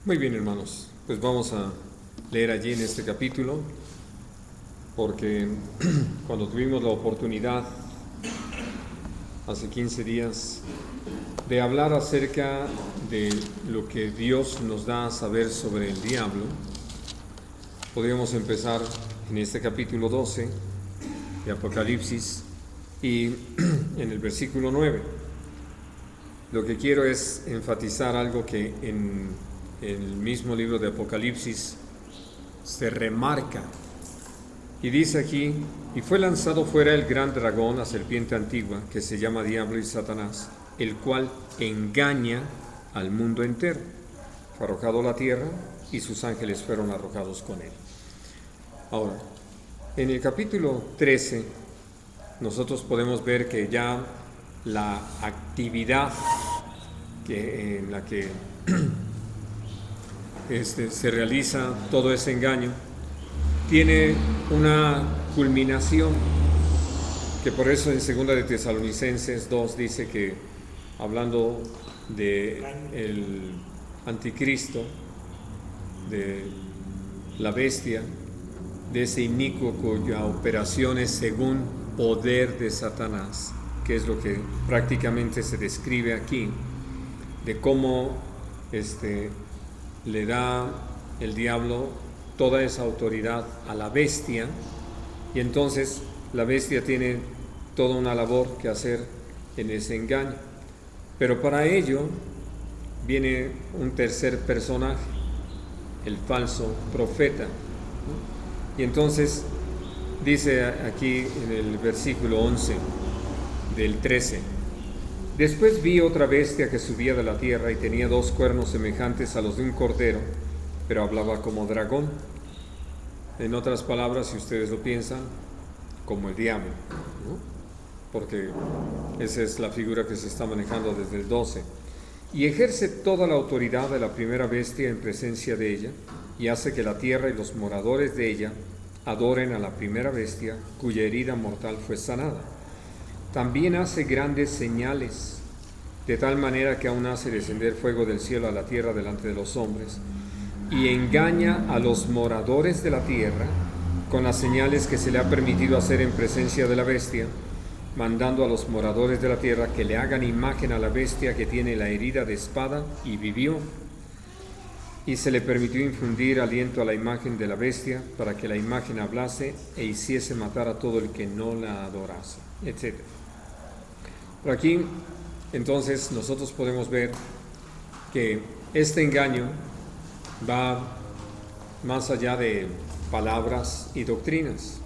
Muy bien, hermanos, pues vamos a leer allí en este capítulo, porque cuando tuvimos la oportunidad hace 15 días de hablar acerca de lo que Dios nos da a saber sobre el diablo, podríamos empezar en este capítulo 12 de Apocalipsis y en el versículo 9. Lo que quiero es enfatizar algo que en el mismo libro de Apocalipsis se remarca. Y dice aquí: y fue lanzado fuera el gran dragón, la serpiente antigua, que se llama Diablo y Satanás, el cual engaña al mundo entero. Fue arrojado a la tierra y sus ángeles fueron arrojados con él. Ahora, en el capítulo 13, nosotros podemos ver que ya la actividad en la que se realiza todo ese engaño tiene una culminación, que por eso en 2 de Tesalonicenses 2 dice que, hablando de el anticristo, de la bestia, de ese inicuo cuya operación es según poder de Satanás, que es lo que prácticamente se describe aquí, de cómo le da el diablo toda esa autoridad a la bestia, y entonces la bestia tiene toda una labor que hacer en ese engaño. Pero para ello viene un tercer personaje, el falso profeta, ¿no? Y entonces dice aquí en el versículo 11 del 13: después vi otra bestia que subía de la tierra y tenía 2 cuernos semejantes a los de un cordero, pero hablaba como dragón. En otras palabras, si ustedes lo piensan, como el diablo, ¿no? Porque esa es la figura que se está manejando desde el 12. Y ejerce toda la autoridad de la primera bestia en presencia de ella, y hace que la tierra y los moradores de ella adoren a la primera bestia, cuya herida mortal fue sanada. También hace grandes señales, de tal manera que aún hace descender fuego del cielo a la tierra delante de los hombres, y engaña a los moradores de la tierra con las señales que se le ha permitido hacer en presencia de la bestia, mandando a los moradores de la tierra que le hagan imagen a la bestia que tiene la herida de espada y vivió. Y se le permitió infundir aliento a la imagen de la bestia, para que la imagen hablase e hiciese matar a todo el que no la adorase, etc. Por aquí, entonces, nosotros podemos ver que este engaño va más allá de palabras y doctrinas.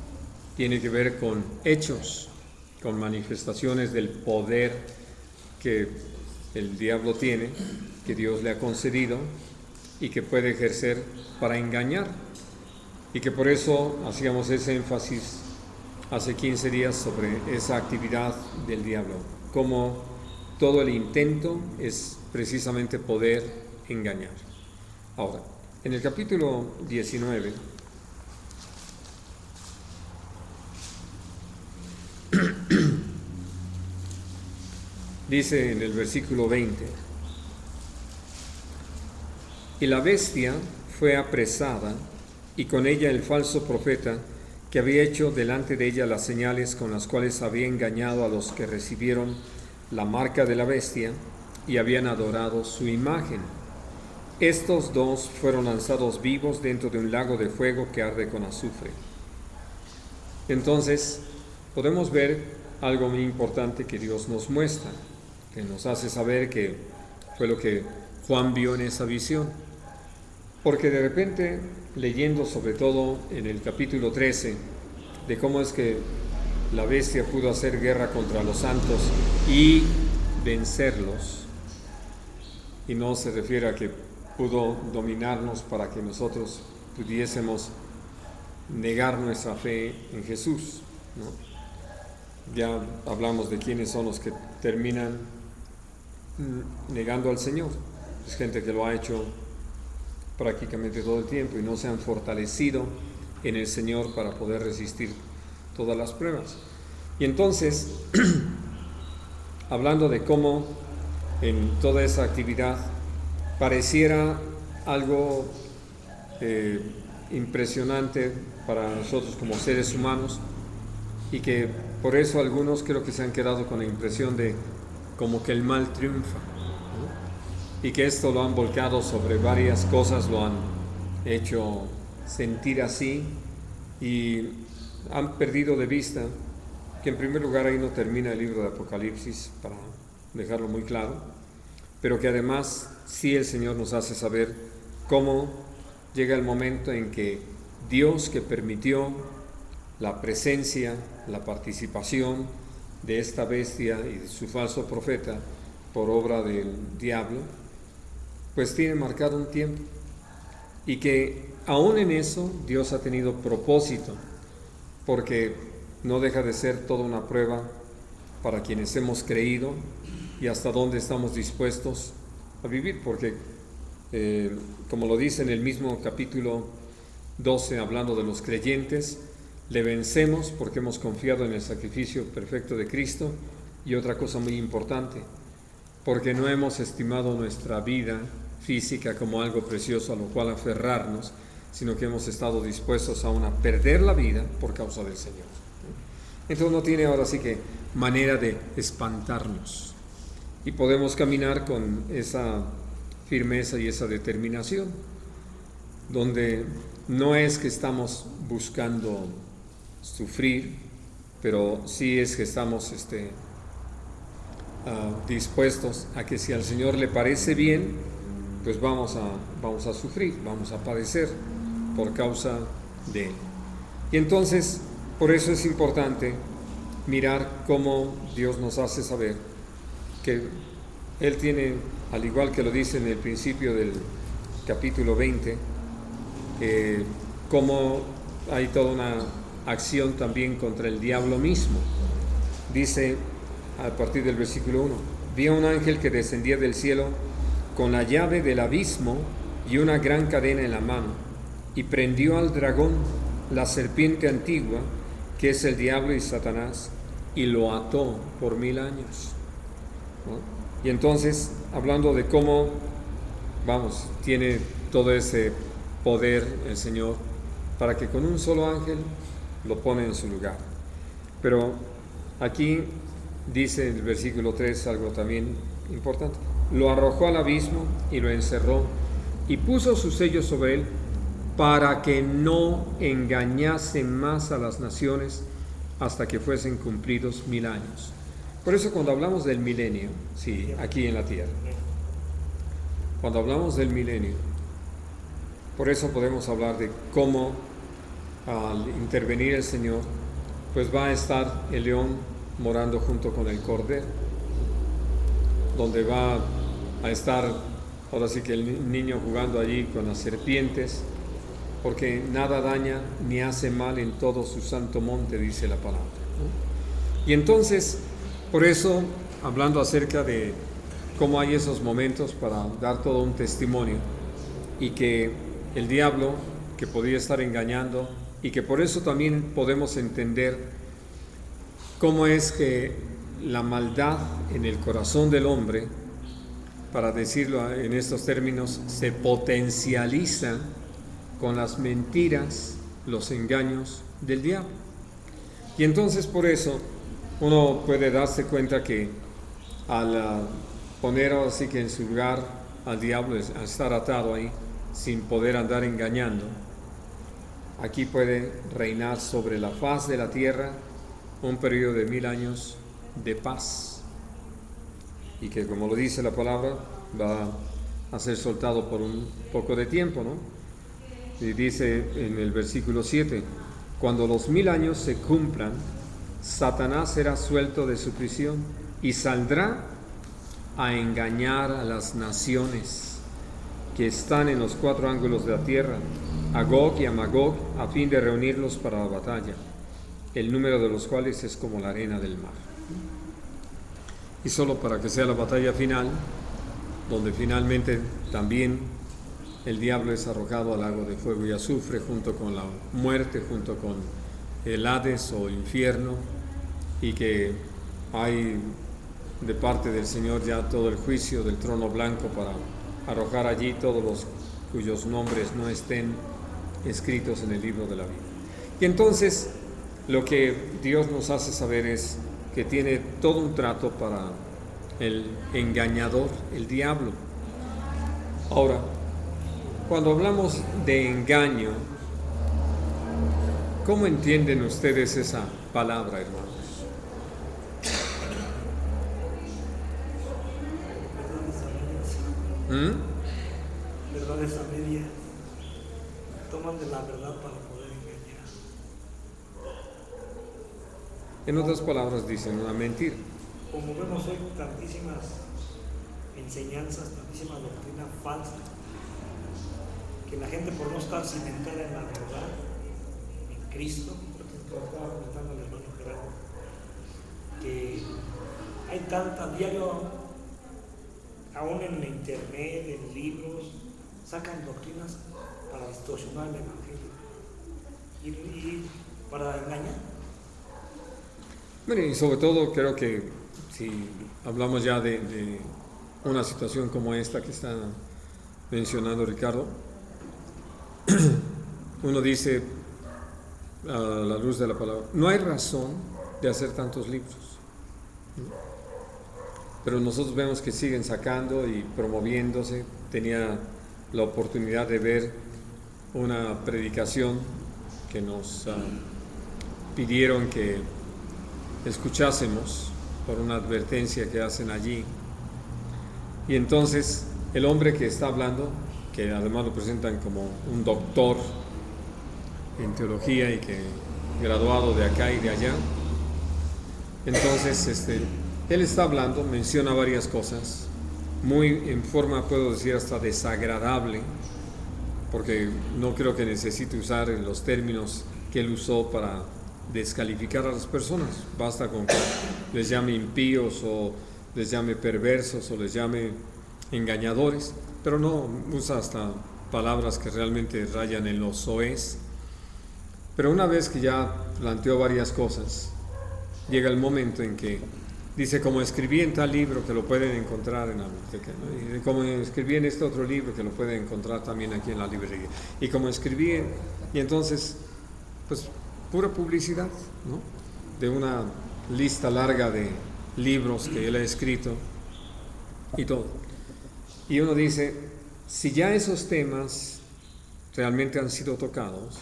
Tiene que ver con hechos, con manifestaciones del poder que el diablo tiene, que Dios le ha concedido y que puede ejercer para engañar. Y que por eso hacíamos ese énfasis hace 15 días sobre esa actividad del diablo, como todo el intento es precisamente poder engañar. Ahora, en el capítulo 19, dice en el versículo 20: y la bestia fue apresada, y con ella el falso profeta, que había hecho delante de ella las señales con las cuales había engañado a los que recibieron la marca de la bestia y habían adorado su imagen. Estos 2 fueron lanzados vivos dentro de un lago de fuego que arde con azufre. Entonces, podemos ver algo muy importante que Dios nos muestra, que nos hace saber que fue lo que Juan vio en esa visión. Porque de repente, leyendo sobre todo en el capítulo 13, de cómo es que la bestia pudo hacer guerra contra los santos y vencerlos, y no se refiere a que pudo dominarnos para que nosotros pudiésemos negar nuestra fe en Jesús, ¿no? Ya hablamos de quiénes son los que terminan negando al Señor. Es gente que lo ha hecho prácticamente todo el tiempo y no se han fortalecido en el Señor para poder resistir todas las pruebas. Y entonces, hablando de cómo en toda esa actividad pareciera algo impresionante para nosotros como seres humanos, y que por eso algunos creo que se han quedado con la impresión de como que el mal triunfa, ¿no? Y que esto lo han volcado sobre varias cosas, lo han hecho sentir así, y han perdido de vista que en primer lugar ahí no termina el libro de Apocalipsis, para dejarlo muy claro, pero que además sí el Señor nos hace saber cómo llega el momento en que Dios, que permitió la presencia, la participación de esta bestia y de su falso profeta por obra del diablo, pues tiene marcado un tiempo, y que aún en eso Dios ha tenido propósito, porque no deja de ser toda una prueba para quienes hemos creído y hasta dónde estamos dispuestos a vivir, porque como lo dice en el mismo capítulo 12, hablando de los creyentes, le vencemos porque hemos confiado en el sacrificio perfecto de Cristo, y otra cosa muy importante, porque no hemos estimado nuestra vida física como algo precioso a lo cual aferrarnos, sino que hemos estado dispuestos aún a perder la vida por causa del Señor. Entonces no tiene ahora sí que manera de espantarnos, y podemos caminar con esa firmeza y esa determinación, donde no es que estamos buscando sufrir, pero sí es que estamos dispuestos a que si al Señor le parece bien, pues vamos a sufrir, vamos a padecer por causa de Él. Y entonces, por eso es importante mirar cómo Dios nos hace saber que Él tiene, al igual que lo dice en el principio del capítulo 20, cómo hay toda una acción también contra el diablo mismo. Dice a partir del versículo 1: vi a un ángel que descendía del cielo con la llave del abismo y una gran cadena en la mano, y prendió al dragón, la serpiente antigua, que es el diablo y Satanás, y lo ató por 1000 años. ¿No? Y entonces, hablando de cómo, tiene todo ese poder el Señor, para que con un solo ángel lo pone en su lugar. Pero aquí dice en el versículo 3 algo también importante: lo arrojó al abismo y lo encerró, y puso su sello sobre él, para que no engañase más a las naciones hasta que fuesen cumplidos 1000 años. Por eso cuando hablamos del milenio, sí, aquí en la tierra, cuando hablamos del milenio, por eso podemos hablar de cómo al intervenir el Señor, pues va a estar el león morando junto con el cordero, donde va a estar ahora sí que el niño jugando allí con las serpientes, porque nada daña ni hace mal en todo su santo monte, dice la palabra, ¿no? Y entonces, por eso, hablando acerca de cómo hay esos momentos para dar todo un testimonio, y que el diablo, que podría estar engañando, y que por eso también podemos entender cómo es que la maldad en el corazón del hombre, para decirlo en estos términos, se potencializa con las mentiras, los engaños del diablo. Y entonces por eso uno puede darse cuenta que al poner así que en su lugar al diablo, al estar atado ahí, sin poder andar engañando, aquí puede reinar sobre la faz de la tierra un periodo de 1000 años de paz, y que, como lo dice la palabra, va a ser soltado por un poco de tiempo, ¿no? Y dice en el versículo 7: cuando los 1000 años se cumplan, Satanás será suelto de su prisión y saldrá a engañar a las naciones que están en los 4 ángulos de la tierra, a Gog y a Magog, a fin de reunirlos para la batalla, el número de los cuales es como la arena del mar. Y solo para que sea la batalla final, donde finalmente también el diablo es arrojado al lago de fuego y azufre, junto con la muerte, junto con el Hades o infierno, y que hay de parte del Señor ya todo el juicio del trono blanco para arrojar allí todos los cuyos nombres no estén escritos en el libro de la vida. Y entonces lo que Dios nos hace saber es que tiene todo un trato para el engañador, el diablo. Ahora, cuando hablamos de engaño, ¿cómo entienden ustedes esa palabra, hermanos? Verdades a medias. Toman de la verdad para poder engañar. En otras palabras, dicen una mentira. Como vemos hoy, tantísimas enseñanzas, tantísimas doctrinas falsas, que la gente, por no estar cimentada en la verdad, en Cristo, porque estaba comentando el hermano Gerardo, que hay tanta diario, aún en la internet, en libros, sacan doctrinas para distorsionar el evangelio y para engañar. Bueno, y sobre todo creo que si hablamos ya de una situación como esta que está mencionando Ricardo, uno dice a la luz de la palabra, no hay razón de hacer tantos libros, ¿no? Pero nosotros vemos que siguen sacando y promoviéndose. Tenía la oportunidad de ver una predicación que nos pidieron que escuchásemos por una advertencia que hacen allí. Y entonces el hombre que está hablando, que además lo presentan como un doctor en teología y que graduado de acá y de allá, entonces él está hablando, menciona varias cosas, muy en forma, puedo decir, hasta desagradable, porque no creo que necesite usar los términos que él usó para descalificar a las personas. Basta con que les llame impíos o les llame perversos o les llame engañadores, pero no usa hasta palabras que realmente rayan en los soez. Pero una vez que ya planteó varias cosas, llega el momento en que dice, como escribí en tal libro, que lo pueden encontrar en la biblioteca, ¿no? Y como escribí en este otro libro, que lo pueden encontrar también aquí en la librería, y como escribí y entonces pues pura publicidad, ¿no? De una lista larga de libros que él ha escrito y todo. Y uno dice, si ya esos temas realmente han sido tocados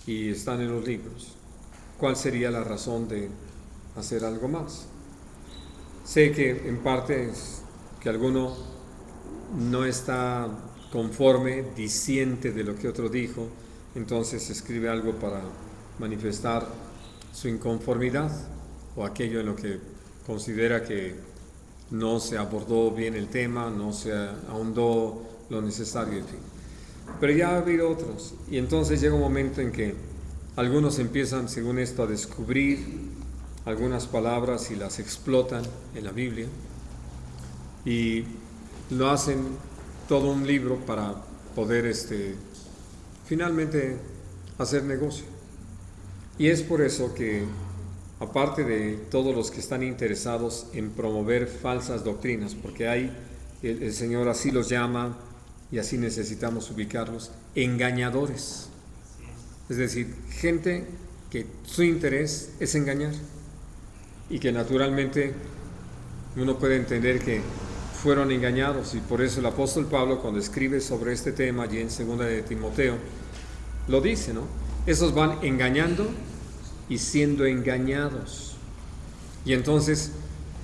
y están en los libros, ¿cuál sería la razón de hacer algo más? Sé que en parte es que alguno no está conforme, disiente de lo que otro dijo, entonces escribe algo para manifestar su inconformidad o aquello en lo que considera que no se abordó bien el tema, no se ahondó lo necesario, en fin. Pero ya ha habido otros, y entonces llega un momento en que algunos empiezan, según esto, a descubrir algunas palabras y las explotan en la Biblia y lo hacen todo un libro para poder finalmente hacer negocio. Y es por eso que, aparte de todos los que están interesados en promover falsas doctrinas, porque hay, el Señor así los llama y así necesitamos ubicarlos, engañadores, es decir, gente que su interés es engañar y que naturalmente uno puede entender que fueron engañados, y por eso el apóstol Pablo, cuando escribe sobre este tema allí en 2 de Timoteo, lo dice, ¿no? Esos van engañando y siendo engañados. Y entonces,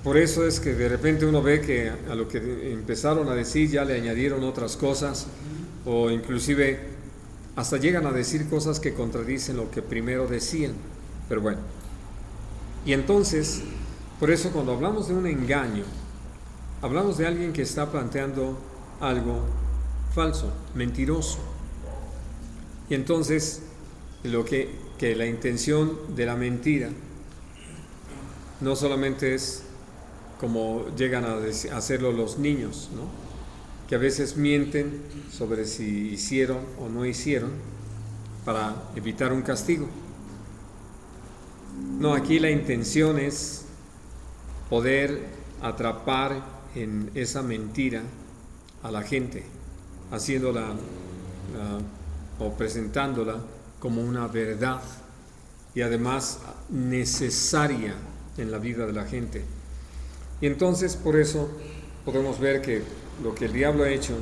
por eso es que de repente uno ve que a lo que empezaron a decir ya le añadieron otras cosas, o inclusive hasta llegan a decir cosas que contradicen lo que primero decían. Pero bueno, y entonces, por eso cuando hablamos de un engaño, hablamos de alguien que está planteando algo falso, mentiroso. Y entonces, que la intención de la mentira no solamente es como llegan a hacerlo los niños, ¿no? Que a veces mienten sobre si hicieron o no hicieron para evitar un castigo. No, aquí la intención es poder atrapar en esa mentira a la gente haciéndola o presentándola como una verdad y además necesaria en la vida de la gente. Y entonces por eso podemos ver que lo que el diablo ha hecho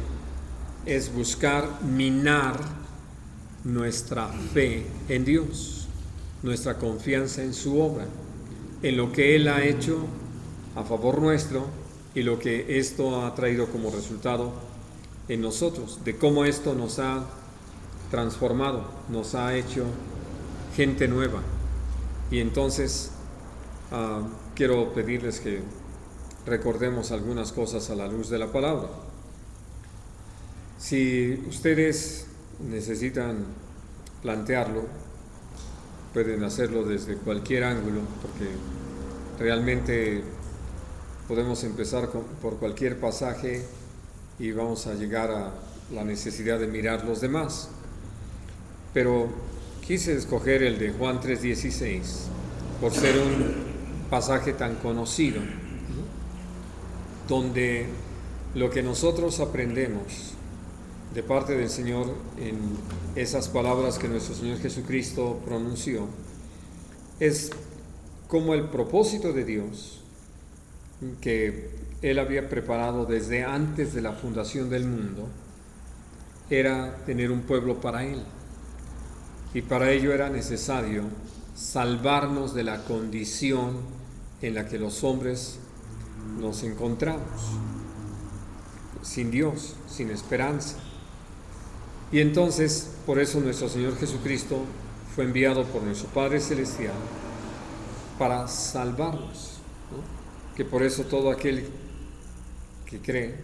es buscar minar nuestra fe en Dios, nuestra confianza en su obra, en lo que Él ha hecho a favor nuestro y lo que esto ha traído como resultado en nosotros, de cómo esto nos ha transformado, nos ha hecho gente nueva. Y entonces quiero pedirles que recordemos algunas cosas a la luz de la palabra. Si ustedes necesitan plantearlo, pueden hacerlo desde cualquier ángulo, porque realmente podemos empezar por cualquier pasaje y vamos a llegar a la necesidad de mirar los demás. Pero quise escoger el de Juan 3:16 por ser un pasaje tan conocido, ¿no? Donde lo que nosotros aprendemos de parte del Señor en esas palabras que nuestro Señor Jesucristo pronunció es como el propósito de Dios que Él había preparado desde antes de la fundación del mundo era tener un pueblo para Él, y para ello era necesario salvarnos de la condición en la que los hombres nos encontramos, sin Dios, sin esperanza. Y entonces, por eso nuestro Señor Jesucristo fue enviado por nuestro Padre Celestial para salvarnos, ¿no? Que por eso todo aquel que cree,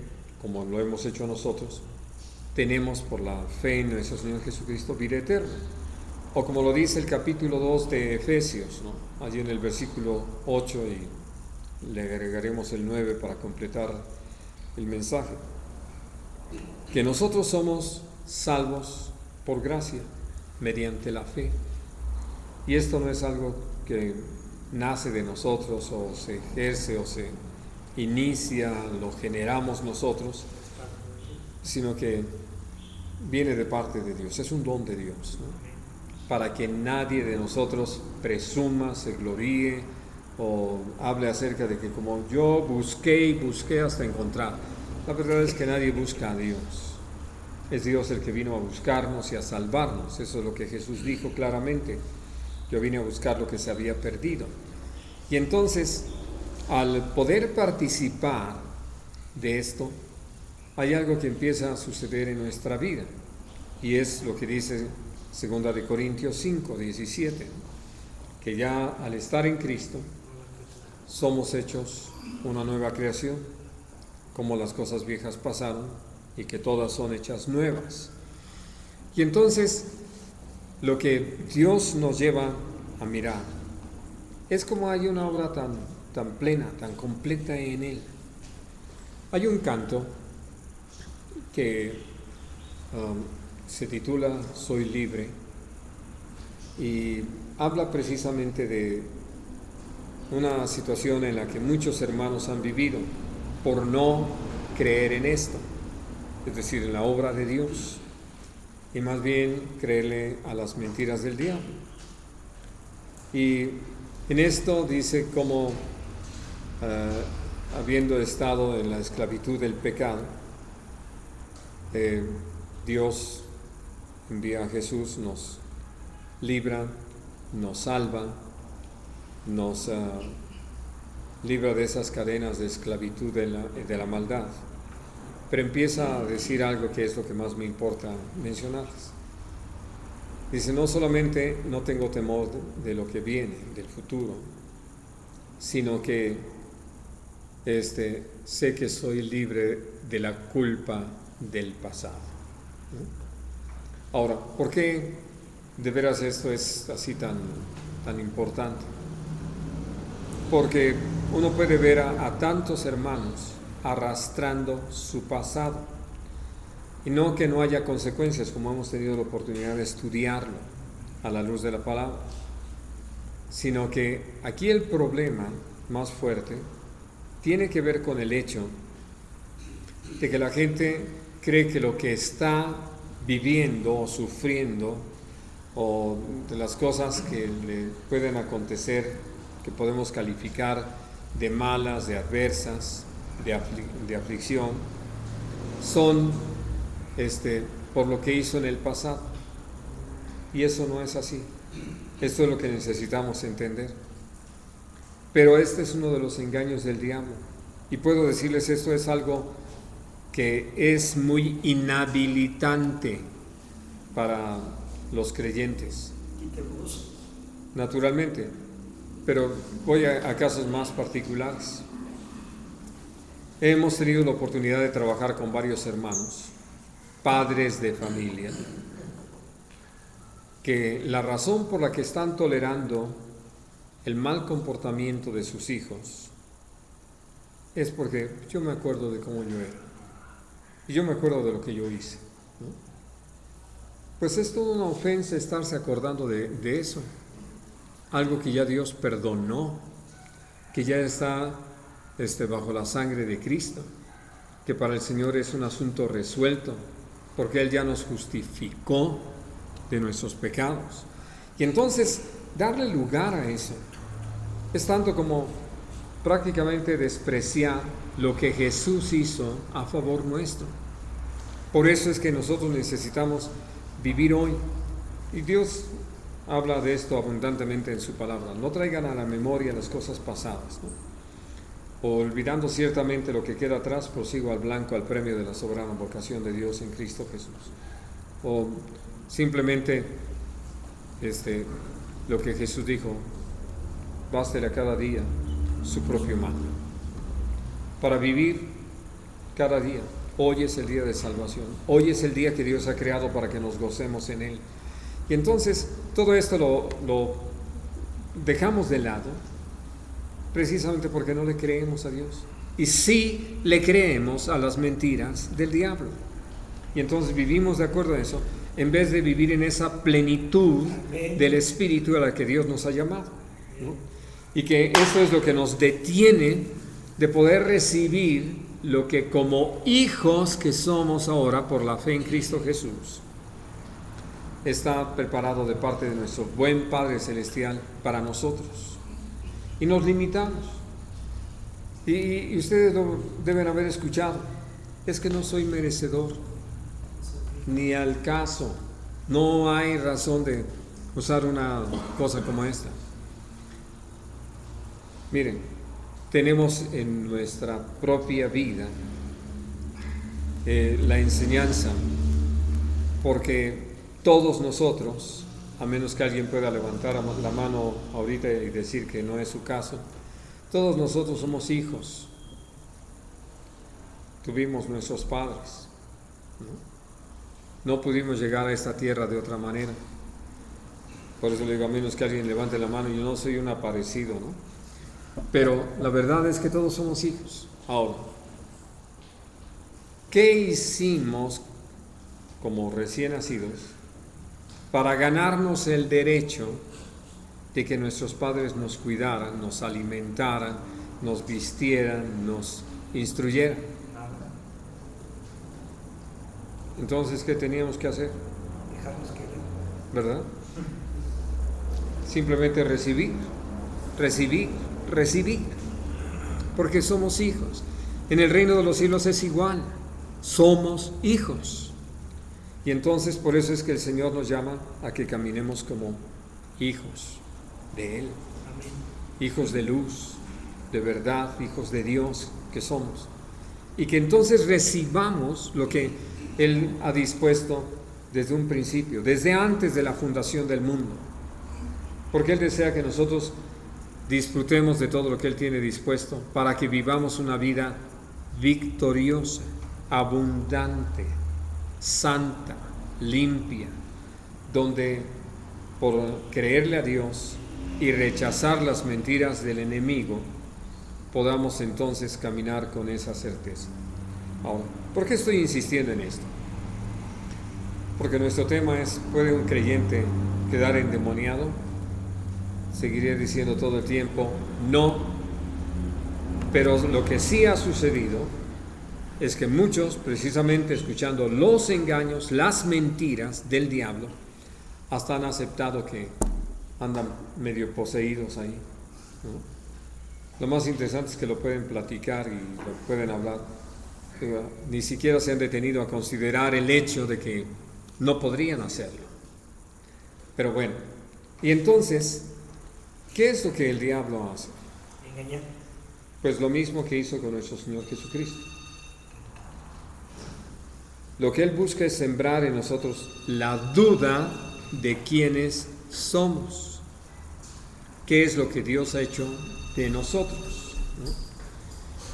como lo hemos hecho nosotros, tenemos por la fe en nuestro Señor Jesucristo vida eterna. O como lo dice el capítulo 2 de Efesios, ¿no? Allí en el versículo 8, y le agregaremos el 9 para completar el mensaje, que nosotros somos salvos por gracia, mediante la fe. Y esto no es algo que nace de nosotros, o se ejerce, o se inicia, lo generamos nosotros, sino que viene de parte de Dios, es un don de Dios, ¿no? Para que nadie de nosotros presuma, se gloríe o hable acerca de que como yo busqué y busqué hasta encontrar. La verdad es que nadie busca a Dios. Es Dios el que vino a buscarnos y a salvarnos. Eso es lo que Jesús dijo claramente. Yo vine a buscar lo que se había perdido. Y entonces, al poder participar de esto, hay algo que empieza a suceder en nuestra vida. Y es lo que dice 2 de Corintios 5:17, que ya al estar en Cristo somos hechos una nueva creación, como las cosas viejas pasaron y que todas son hechas nuevas. Y entonces lo que Dios nos lleva a mirar es como hay una obra tan plena, tan completa en Él. Hay un canto que se titula Soy libre, y habla precisamente de una situación en la que muchos hermanos han vivido por no creer en esto, es decir, en la obra de Dios, y más bien creerle a las mentiras del diablo. Y en esto dice cómo habiendo estado en la esclavitud del pecado, Dios envía a Jesús, nos libra, nos salva, nos libra de esas cadenas de esclavitud de la maldad. Pero empieza a decir algo que es lo que más me importa mencionarles. Dice, no solamente no tengo temor de lo que viene, del futuro, sino que sé que soy libre de la culpa del pasado. Ahora, ¿por qué de veras esto es así tan importante? Porque uno puede ver a tantos hermanos arrastrando su pasado, y no que no haya consecuencias, como hemos tenido la oportunidad de estudiarlo a la luz de la palabra, sino que aquí el problema más fuerte tiene que ver con el hecho de que la gente cree que lo que está viviendo o sufriendo, o de las cosas que le pueden acontecer, que podemos calificar de malas, de adversas, de aflicción, son por lo que hizo en el pasado. Y eso no es así. Esto es lo que necesitamos entender. Pero este es uno de los engaños del diablo. Y puedo decirles, esto es algo que es muy inhabilitante para los creyentes. Naturalmente. Pero voy a casos más particulares. Hemos tenido la oportunidad de trabajar con varios hermanos, padres de familia, que la razón por la que están tolerando el mal comportamiento de sus hijos es porque yo me acuerdo de cómo yo era y yo me acuerdo de lo que yo hice, ¿no? Pues es toda una ofensa estarse acordando de eso, algo que ya Dios perdonó, que ya está bajo la sangre de Cristo, que para el Señor es un asunto resuelto, porque Él ya nos justificó de nuestros pecados. Y entonces darle lugar a eso es tanto como prácticamente despreciar lo que Jesús hizo a favor nuestro. Por eso es que nosotros necesitamos vivir hoy. Y Dios habla de esto abundantemente en su palabra. No traigan a la memoria las cosas pasadas, ¿no? Olvidando ciertamente lo que queda atrás, prosigo al blanco, al premio de la soberana vocación de Dios en Cristo Jesús. O simplemente lo que Jesús dijo, bástele a cada día su propio mal. Para vivir cada día. Hoy es el día de salvación. Hoy es el día que Dios ha creado para que nos gocemos en Él. Y entonces todo esto lo dejamos de lado, precisamente porque no le creemos a Dios. Y sí le creemos a las mentiras del diablo. Y entonces vivimos de acuerdo a eso, en vez de vivir en esa plenitud del Espíritu a la que Dios nos ha llamado, ¿no? Y que eso es lo que nos detiene de poder recibir lo que como hijos que somos ahora por la fe en Cristo Jesús está preparado de parte de nuestro buen Padre Celestial para nosotros. Y nos limitamos. Y ustedes lo deben haber escuchado. Es que no soy merecedor, ni al caso. No hay razón de usar una cosa como esta. Miren, tenemos en nuestra propia vida la enseñanza, porque todos nosotros, a menos que alguien pueda levantar la mano ahorita y decir que no es su caso, todos nosotros somos hijos. Tuvimos nuestros padres, ¿no? No pudimos llegar a esta tierra de otra manera. Por eso le digo, a menos que alguien levante la mano, yo no soy un aparecido, ¿no? Pero la verdad es que todos somos hijos. Ahora, ¿qué hicimos como recién nacidos para ganarnos el derecho de que nuestros padres nos cuidaran, nos alimentaran, nos vistieran, nos instruyeran? Entonces, ¿qué teníamos que hacer? Dejarnos querer, ¿verdad? Simplemente recibir, porque somos hijos. En el reino de los cielos es igual, somos hijos. Y entonces por eso es que el Señor nos llama a que caminemos como hijos de Él. amén, Hijos de luz, de verdad, hijos de Dios que somos. Y que entonces recibamos lo que Él ha dispuesto desde un principio, desde antes de la fundación del mundo. Porque Él desea que nosotros disfrutemos de todo lo que Él tiene dispuesto para que vivamos una vida victoriosa, abundante, santa, limpia, donde por creerle a Dios y rechazar las mentiras del enemigo, podamos entonces caminar con esa certeza. Ahora, ¿por qué estoy insistiendo en esto? Porque nuestro tema es, ¿puede un creyente quedar endemoniado? Seguiré diciendo todo el tiempo, no, pero lo que sí ha sucedido es que muchos, precisamente escuchando los engaños, las mentiras del diablo, hasta han aceptado que andan medio poseídos ahí, ¿no? Lo más interesante es que lo pueden platicar y lo pueden hablar. Ni siquiera se han detenido a considerar el hecho de que no podrían hacerlo. Pero bueno, y entonces, ¿qué es lo que el diablo hace? Engañar. Pues lo mismo que hizo con nuestro Señor Jesucristo. Lo que Él busca es sembrar en nosotros la duda de quiénes somos. ¿Qué es lo que Dios ha hecho de nosotros, ¿no?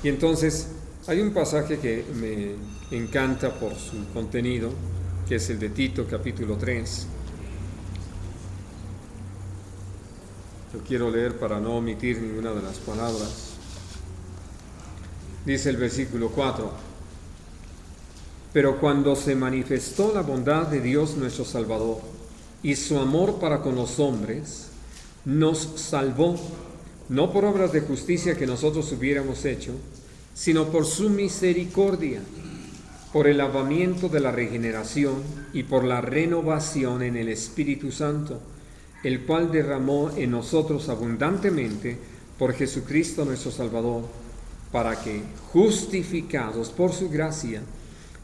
Y entonces hay un pasaje que me encanta por su contenido, que es el de Tito capítulo 3. Lo quiero leer para no omitir ninguna de las palabras. Dice el versículo 4: pero cuando se manifestó la bondad de Dios nuestro Salvador y su amor para con los hombres, nos salvó, no por obras de justicia que nosotros hubiéramos hecho, sino por su misericordia, por el lavamiento de la regeneración y por la renovación en el Espíritu Santo, el cual derramó en nosotros abundantemente por Jesucristo nuestro Salvador, para que, justificados por su gracia,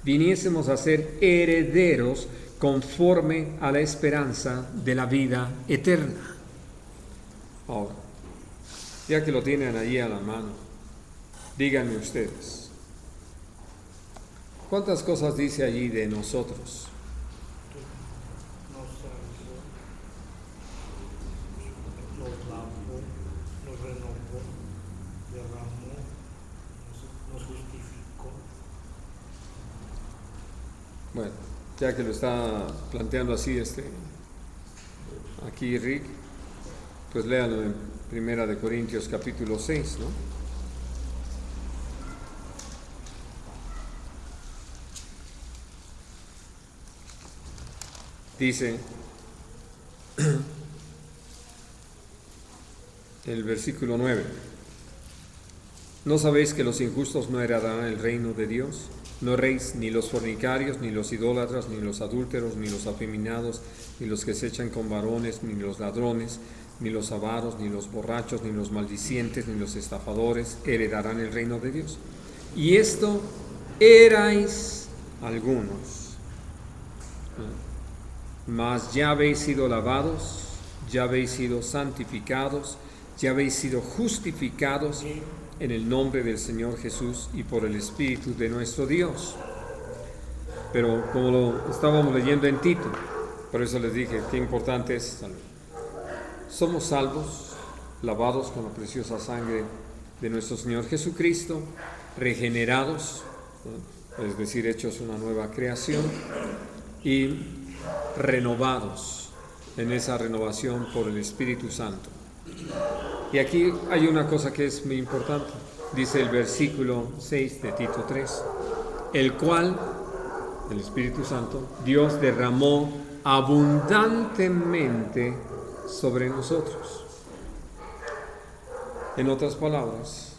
viniésemos a ser herederos conforme a la esperanza de la vida eterna. Ahora, ya que lo tienen allí a la mano, díganme ustedes, ¿cuántas cosas dice allí de nosotros? Nos lavó, nos renovó, derramó, nos justificó. Bueno, ya que lo está planteando así aquí Rick, pues léanlo en 1 Corintios capítulo 6, ¿no? Dice el versículo 9: ¿no sabéis que los injustos no heredarán el reino de Dios? No erréis, ni los fornicarios, ni los idólatras, ni los adúlteros, ni los afeminados, ni los que se echan con varones, ni los ladrones, ni los avaros, ni los borrachos, ni los maldicientes, ni los estafadores heredarán el reino de Dios. Y esto erais algunos, mas ya habéis sido lavados, ya habéis sido santificados, ya habéis sido justificados en el nombre del Señor Jesús y por el Espíritu de nuestro Dios. Pero como lo estábamos leyendo en Tito, por eso les dije qué importante es salvo. Somos salvos, lavados con la preciosa sangre de nuestro Señor Jesucristo, regenerados, ¿no? Es decir, hechos una nueva creación, y renovados en esa renovación por el Espíritu Santo. Y aquí hay una cosa que es muy importante. Dice el versículo 6 de Tito 3, el cual, el Espíritu Santo, Dios derramó abundantemente sobre nosotros. En otras palabras,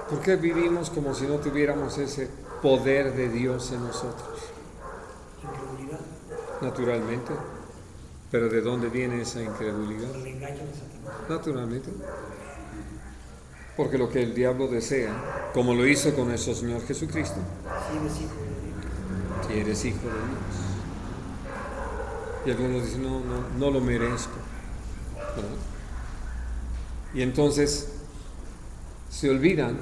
¿por qué vivimos como si no tuviéramos ese poder de Dios en nosotros? Incredulidad. Naturalmente. ¿Pero de dónde viene esa incredulidad? El engaño de Satanás. Naturalmente. Porque lo que el diablo desea, como lo hizo con nuestro Señor Jesucristo, Si eres hijo de Dios. si eres hijo de Dios. Y algunos dicen, no lo merezco, ¿verdad? Y entonces se olvidan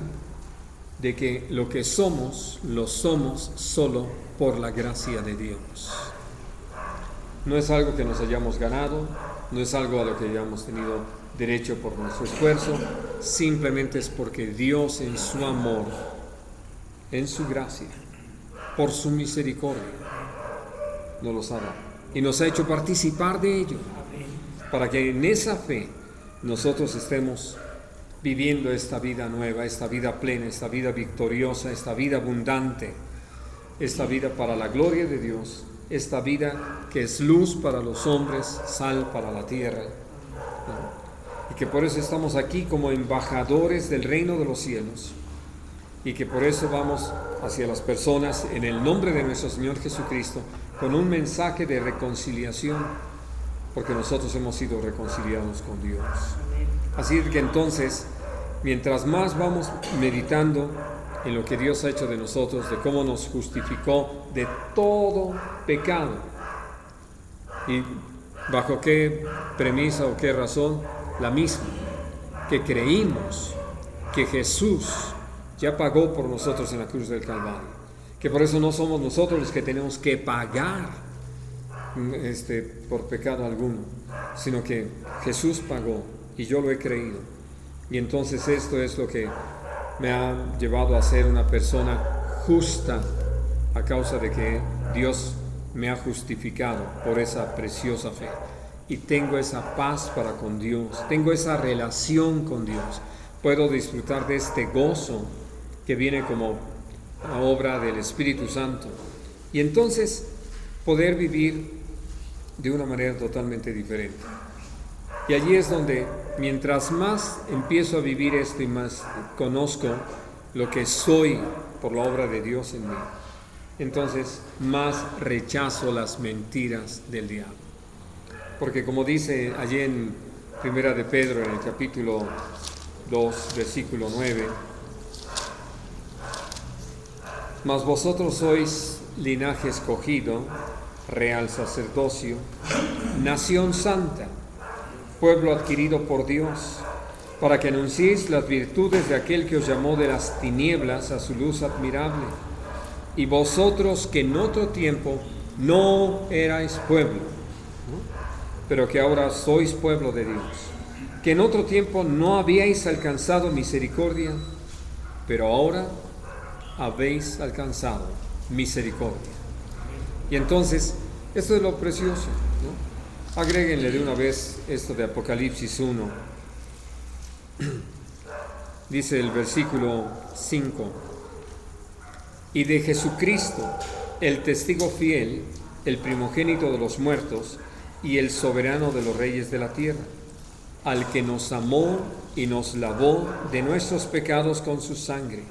de que lo que somos, lo somos solo por la gracia de Dios. No es algo que nos hayamos ganado, no es algo a lo que hayamos tenido derecho por nuestro esfuerzo, simplemente es porque Dios en su amor, en su gracia, por su misericordia, nos los ha dado y nos ha hecho participar de ello, para que en esa fe nosotros estemos viviendo esta vida nueva, esta vida plena, esta vida victoriosa, esta vida abundante, esta vida para la gloria de Dios, esta vida que es luz para los hombres, sal para la tierra, ¿no? Y que por eso estamos aquí como embajadores del reino de los cielos, y que por eso vamos hacia las personas en el nombre de nuestro Señor Jesucristo con un mensaje de reconciliación, porque nosotros hemos sido reconciliados con Dios. Así que entonces, mientras más vamos meditando en lo que Dios ha hecho de nosotros, de cómo nos justificó de todo pecado, y bajo qué premisa o qué razón, la misma, que creímos que Jesús ya pagó por nosotros en la cruz del Calvario, que por eso no somos nosotros los que tenemos que pagar por pecado alguno, sino que Jesús pagó y yo lo he creído. Y entonces esto es lo que me ha llevado a ser una persona justa, a causa de que Dios me ha justificado por esa preciosa fe. Y tengo esa paz para con Dios, tengo esa relación con Dios. Puedo disfrutar de este gozo que viene como la obra del Espíritu Santo. Y entonces poder vivir de una manera totalmente diferente. Y allí es donde, mientras más empiezo a vivir esto y más conozco lo que soy por la obra de Dios en mí, entonces más rechazo las mentiras del diablo. Porque como dice allí en Primera de Pedro, en el capítulo 2, versículo 9, mas vosotros sois linaje escogido, real sacerdocio, nación santa, pueblo adquirido por Dios, para que anunciéis las virtudes de aquel que os llamó de las tinieblas a su luz admirable. Y vosotros que en otro tiempo no erais pueblo, ¿no?, pero que ahora sois pueblo de Dios, que en otro tiempo no habíais alcanzado misericordia, pero ahora habéis alcanzado misericordia. Y entonces, esto es lo precioso, ¿no? Agréguenle de una vez esto de Apocalipsis 1. Dice el versículo 5: y de Jesucristo, el testigo fiel, el primogénito de los muertos y el soberano de los reyes de la tierra, al que nos amó y nos lavó de nuestros pecados con su sangre,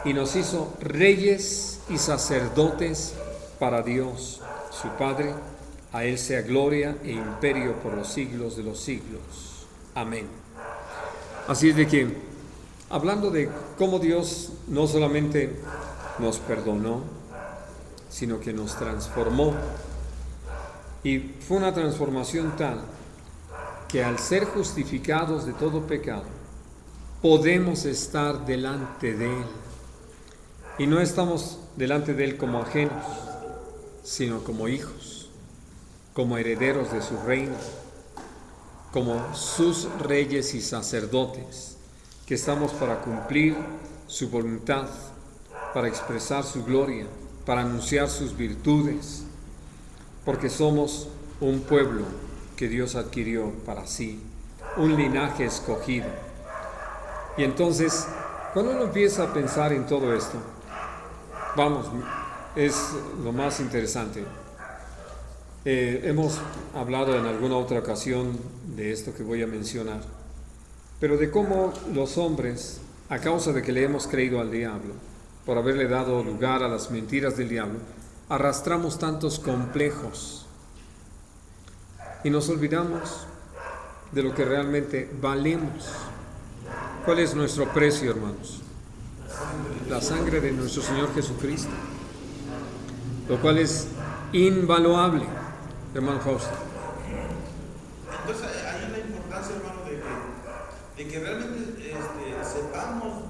y nos hizo reyes y sacerdotes para Dios, su Padre. A Él sea gloria e imperio por los siglos de los siglos. Amén. Así es de que, hablando de cómo Dios no solamente nos perdonó, sino que nos transformó. Y fue una transformación tal que al ser justificados de todo pecado, podemos estar delante de Él. Y no estamos delante de Él como ajenos, sino como hijos, como herederos de su reino, como sus reyes y sacerdotes, que estamos para cumplir su voluntad, para expresar su gloria, para anunciar sus virtudes, porque somos un pueblo que Dios adquirió para sí, un linaje escogido. Y entonces, cuando uno empieza a pensar en todo esto, vamos, es lo más interesante. Hemos hablado en alguna otra ocasión de esto que voy a mencionar, pero de cómo los hombres, a causa de que le hemos creído al diablo, por haberle dado lugar a las mentiras del diablo, arrastramos tantos complejos y nos olvidamos de lo que realmente valemos. ¿Cuál es nuestro precio, hermanos? La sangre de nuestro Señor Jesucristo, lo cual es invaluable, hermano Fausto. Entonces hay la importancia, hermano, de que realmente sepamos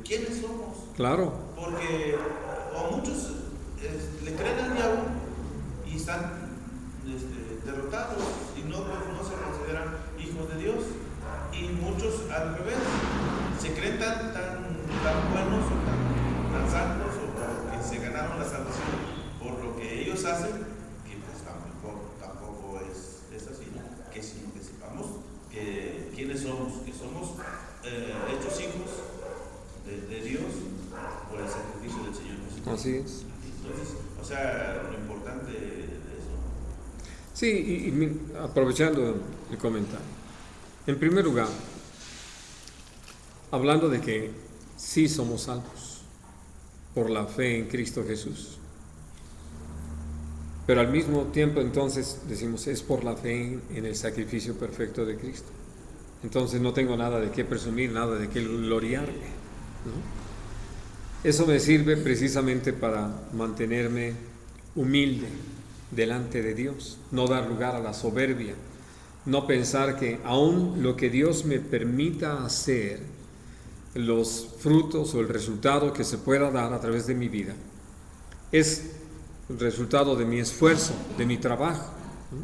quiénes somos. Claro. Porque muchos le creen al diablo y están derrotados y no se consideran hijos de Dios. Y muchos al revés, se creen tan buenos o tan santos, o que se ganaron la salvación por lo que ellos hacen, que pues tampoco es así, sino que sepamos quiénes somos, que somos hechos hijos de Dios por el sacrificio del Señor Jesucristo. Así es. Entonces, o sea, lo importante de eso. Sí, y aprovechando el comentario. En primer lugar, hablando de que sí somos salvos por la fe en Cristo Jesús. Pero al mismo tiempo entonces decimos, es por la fe en el sacrificio perfecto de Cristo. Entonces no tengo nada de qué presumir, nada de qué gloriarme, ¿no? Eso me sirve precisamente para mantenerme humilde delante de Dios, no dar lugar a la soberbia, no pensar que aún lo que Dios me permita hacer, los frutos o el resultado que se pueda dar a través de mi vida, es el resultado de mi esfuerzo, de mi trabajo, ¿no?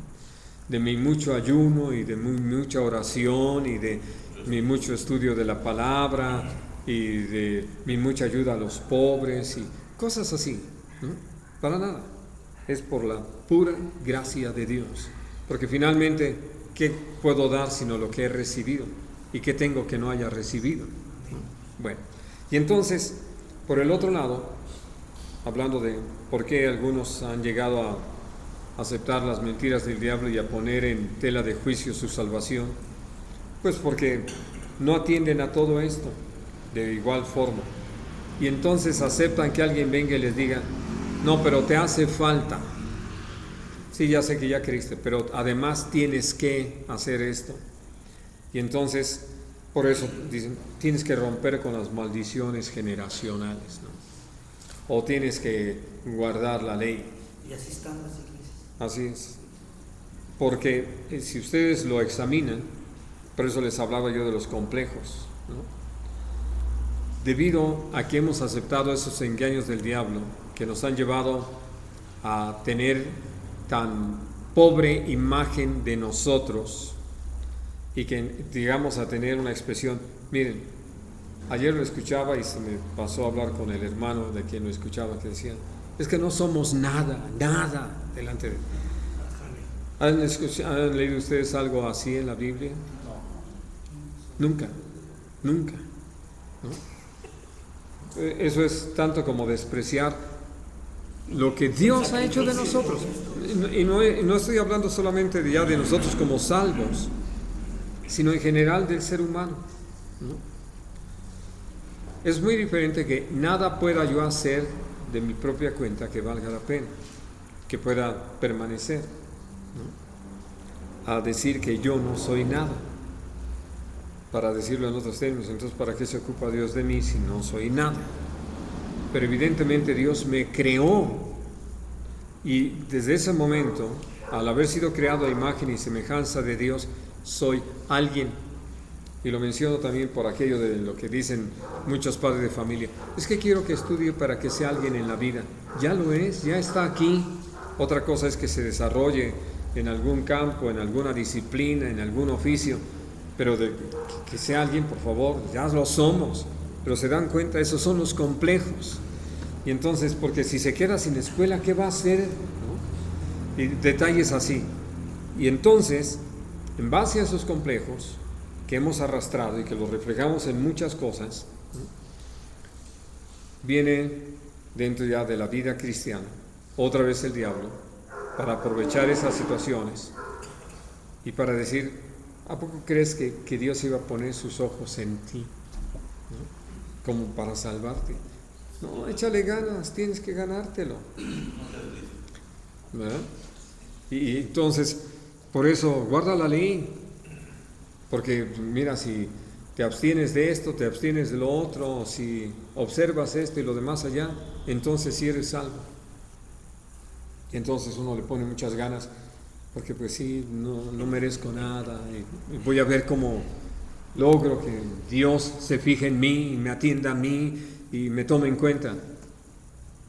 De mi mucho ayuno y de mucha oración y de mi mucho estudio de la palabra y de mi mucha ayuda a los pobres y cosas así, ¿no? Para nada. Es por la pura gracia de Dios. Porque finalmente, ¿qué puedo dar sino lo que he recibido? ¿Y qué tengo que no haya recibido? Bueno, y entonces, por el otro lado, hablando de por qué algunos han llegado a aceptar las mentiras del diablo y a poner en tela de juicio su salvación, pues porque no atienden a todo esto de igual forma. Y entonces aceptan que alguien venga y les diga, no, pero te hace falta. Sí, ya sé que ya creíste, pero además tienes que hacer esto. Y entonces, por eso dicen, tienes que romper con las maldiciones generacionales, ¿no? O tienes que guardar la ley. Y así están las iglesias. Así es. Porque si ustedes lo examinan, por eso les hablaba yo de los complejos, ¿no? Debido a que hemos aceptado esos engaños del diablo que nos han llevado a tener tan pobre imagen de nosotros y que digamos a tener una expresión, miren, ayer lo escuchaba y se me pasó a hablar con el hermano de quien lo escuchaba que decía, es que no somos nada delante de Dios. ¿Han leído ustedes algo así en la Biblia? Nunca, ¿no? Eso es tanto como despreciar lo que Dios ha hecho de nosotros. Y no estoy hablando solamente ya de nosotros como salvos, sino en general del ser humano, ¿no? Es muy diferente que nada pueda yo hacer de mi propia cuenta que valga la pena, que pueda permanecer, ¿no? A decir que yo no soy nada. Para decirlo en otros términos, entonces ¿para qué se ocupa Dios de mí si no soy nada? Pero evidentemente Dios me creó y desde ese momento, al haber sido creado a imagen y semejanza de Dios, soy alguien. Y lo menciono también por aquello de lo que dicen muchos padres de familia, es que quiero que estudie para que sea alguien en la vida. Ya lo es, ya está aquí. Otra cosa es que se desarrolle en algún campo, en alguna disciplina, en algún oficio, pero de que sea alguien, por favor, ya lo somos. Pero se dan cuenta, esos son los complejos. Y entonces, porque si se queda sin escuela, ¿qué va a hacer? ¿No? Y detalles así. Y entonces, en base a esos complejos que hemos arrastrado y que los reflejamos en muchas cosas, ¿no? Viene dentro ya de la vida cristiana otra vez el diablo para aprovechar esas situaciones y para decir, ¿a poco crees que Dios iba a poner sus ojos en ti, ¿no? Como para salvarte? No, échale ganas, tienes que ganártelo, ¿verdad? Y entonces, por eso, guarda la ley, porque mira, si te abstienes de esto, te abstienes de lo otro, si observas esto y lo demás allá, entonces sí eres salvo. Y entonces uno le pone muchas ganas, porque pues sí, no merezco nada, y voy a ver cómo logro que Dios se fije en mí, y me atienda a mí, y me tome en cuenta.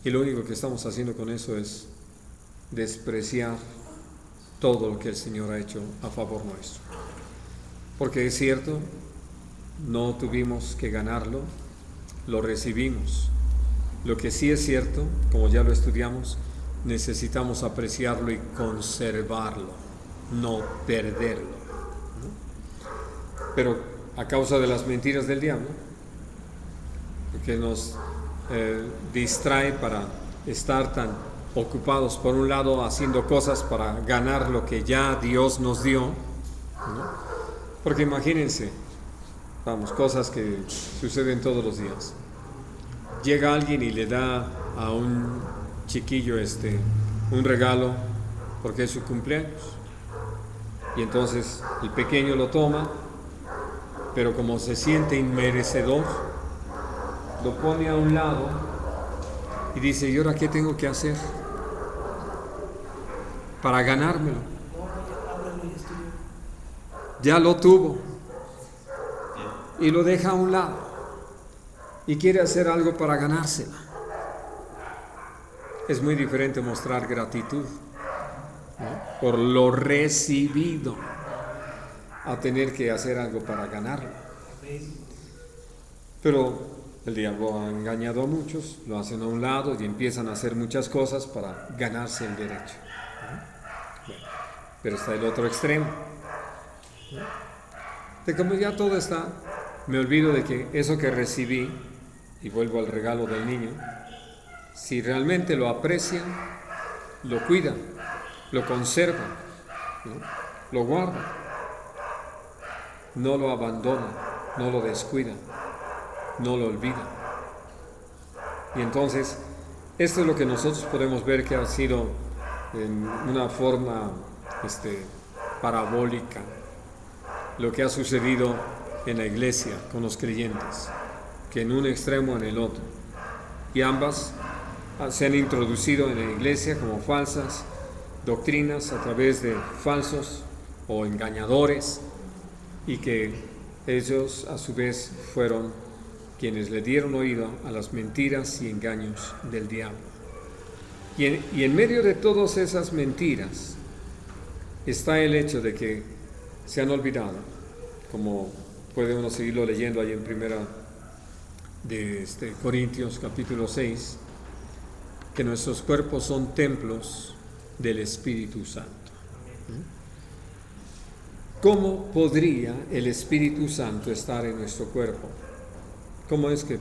Y lo único que estamos haciendo con eso es despreciar todo lo que el Señor ha hecho a favor nuestro. Porque es cierto, no tuvimos que ganarlo, lo recibimos. Lo que sí es cierto, como ya lo estudiamos, necesitamos apreciarlo y conservarlo, no perderlo, ¿no? Pero a causa de las mentiras del diablo, que nos distrae para estar tan ocupados, por un lado, haciendo cosas para ganar lo que ya Dios nos dio, ¿no? Porque imagínense, Vamos, cosas que suceden todos los días. Llega alguien y le da a un chiquillo un regalo porque es su cumpleaños. Y entonces el pequeño lo toma, pero como se siente inmerecedor, lo pone a un lado y dice, ¿y ahora qué tengo que hacer para ganármelo? Ya lo tuvo y lo deja a un lado y quiere hacer algo para ganársela. Es muy diferente mostrar gratitud, ¿no?, por lo recibido, a tener que hacer algo para ganarlo. Pero el diablo ha engañado a muchos, lo hacen a un lado y empiezan a hacer muchas cosas para ganarse el derecho. Bueno, pero está el otro extremo. De como ya todo está, me olvido de que eso que recibí, y vuelvo al regalo del niño, si realmente lo aprecian, lo cuidan, lo conservan, ¿no?, lo guardan, no lo abandonan, no lo descuidan, no lo olvidan. Y entonces, esto es lo que nosotros podemos ver que ha sido en una forma parabólica, lo que ha sucedido en la iglesia con los creyentes, que en un extremo en el otro. Y ambas se han introducido en la iglesia como falsas doctrinas a través de falsos o engañadores, y que ellos a su vez fueron quienes le dieron oído a las mentiras y engaños del diablo. Y en medio de todas esas mentiras está el hecho de que se han olvidado, como puede uno seguirlo leyendo ahí en primera de Corintios capítulo 6, que nuestros cuerpos son templos del Espíritu Santo. ¿Cómo podría el Espíritu Santo estar en nuestro cuerpo? ¿Cómo es que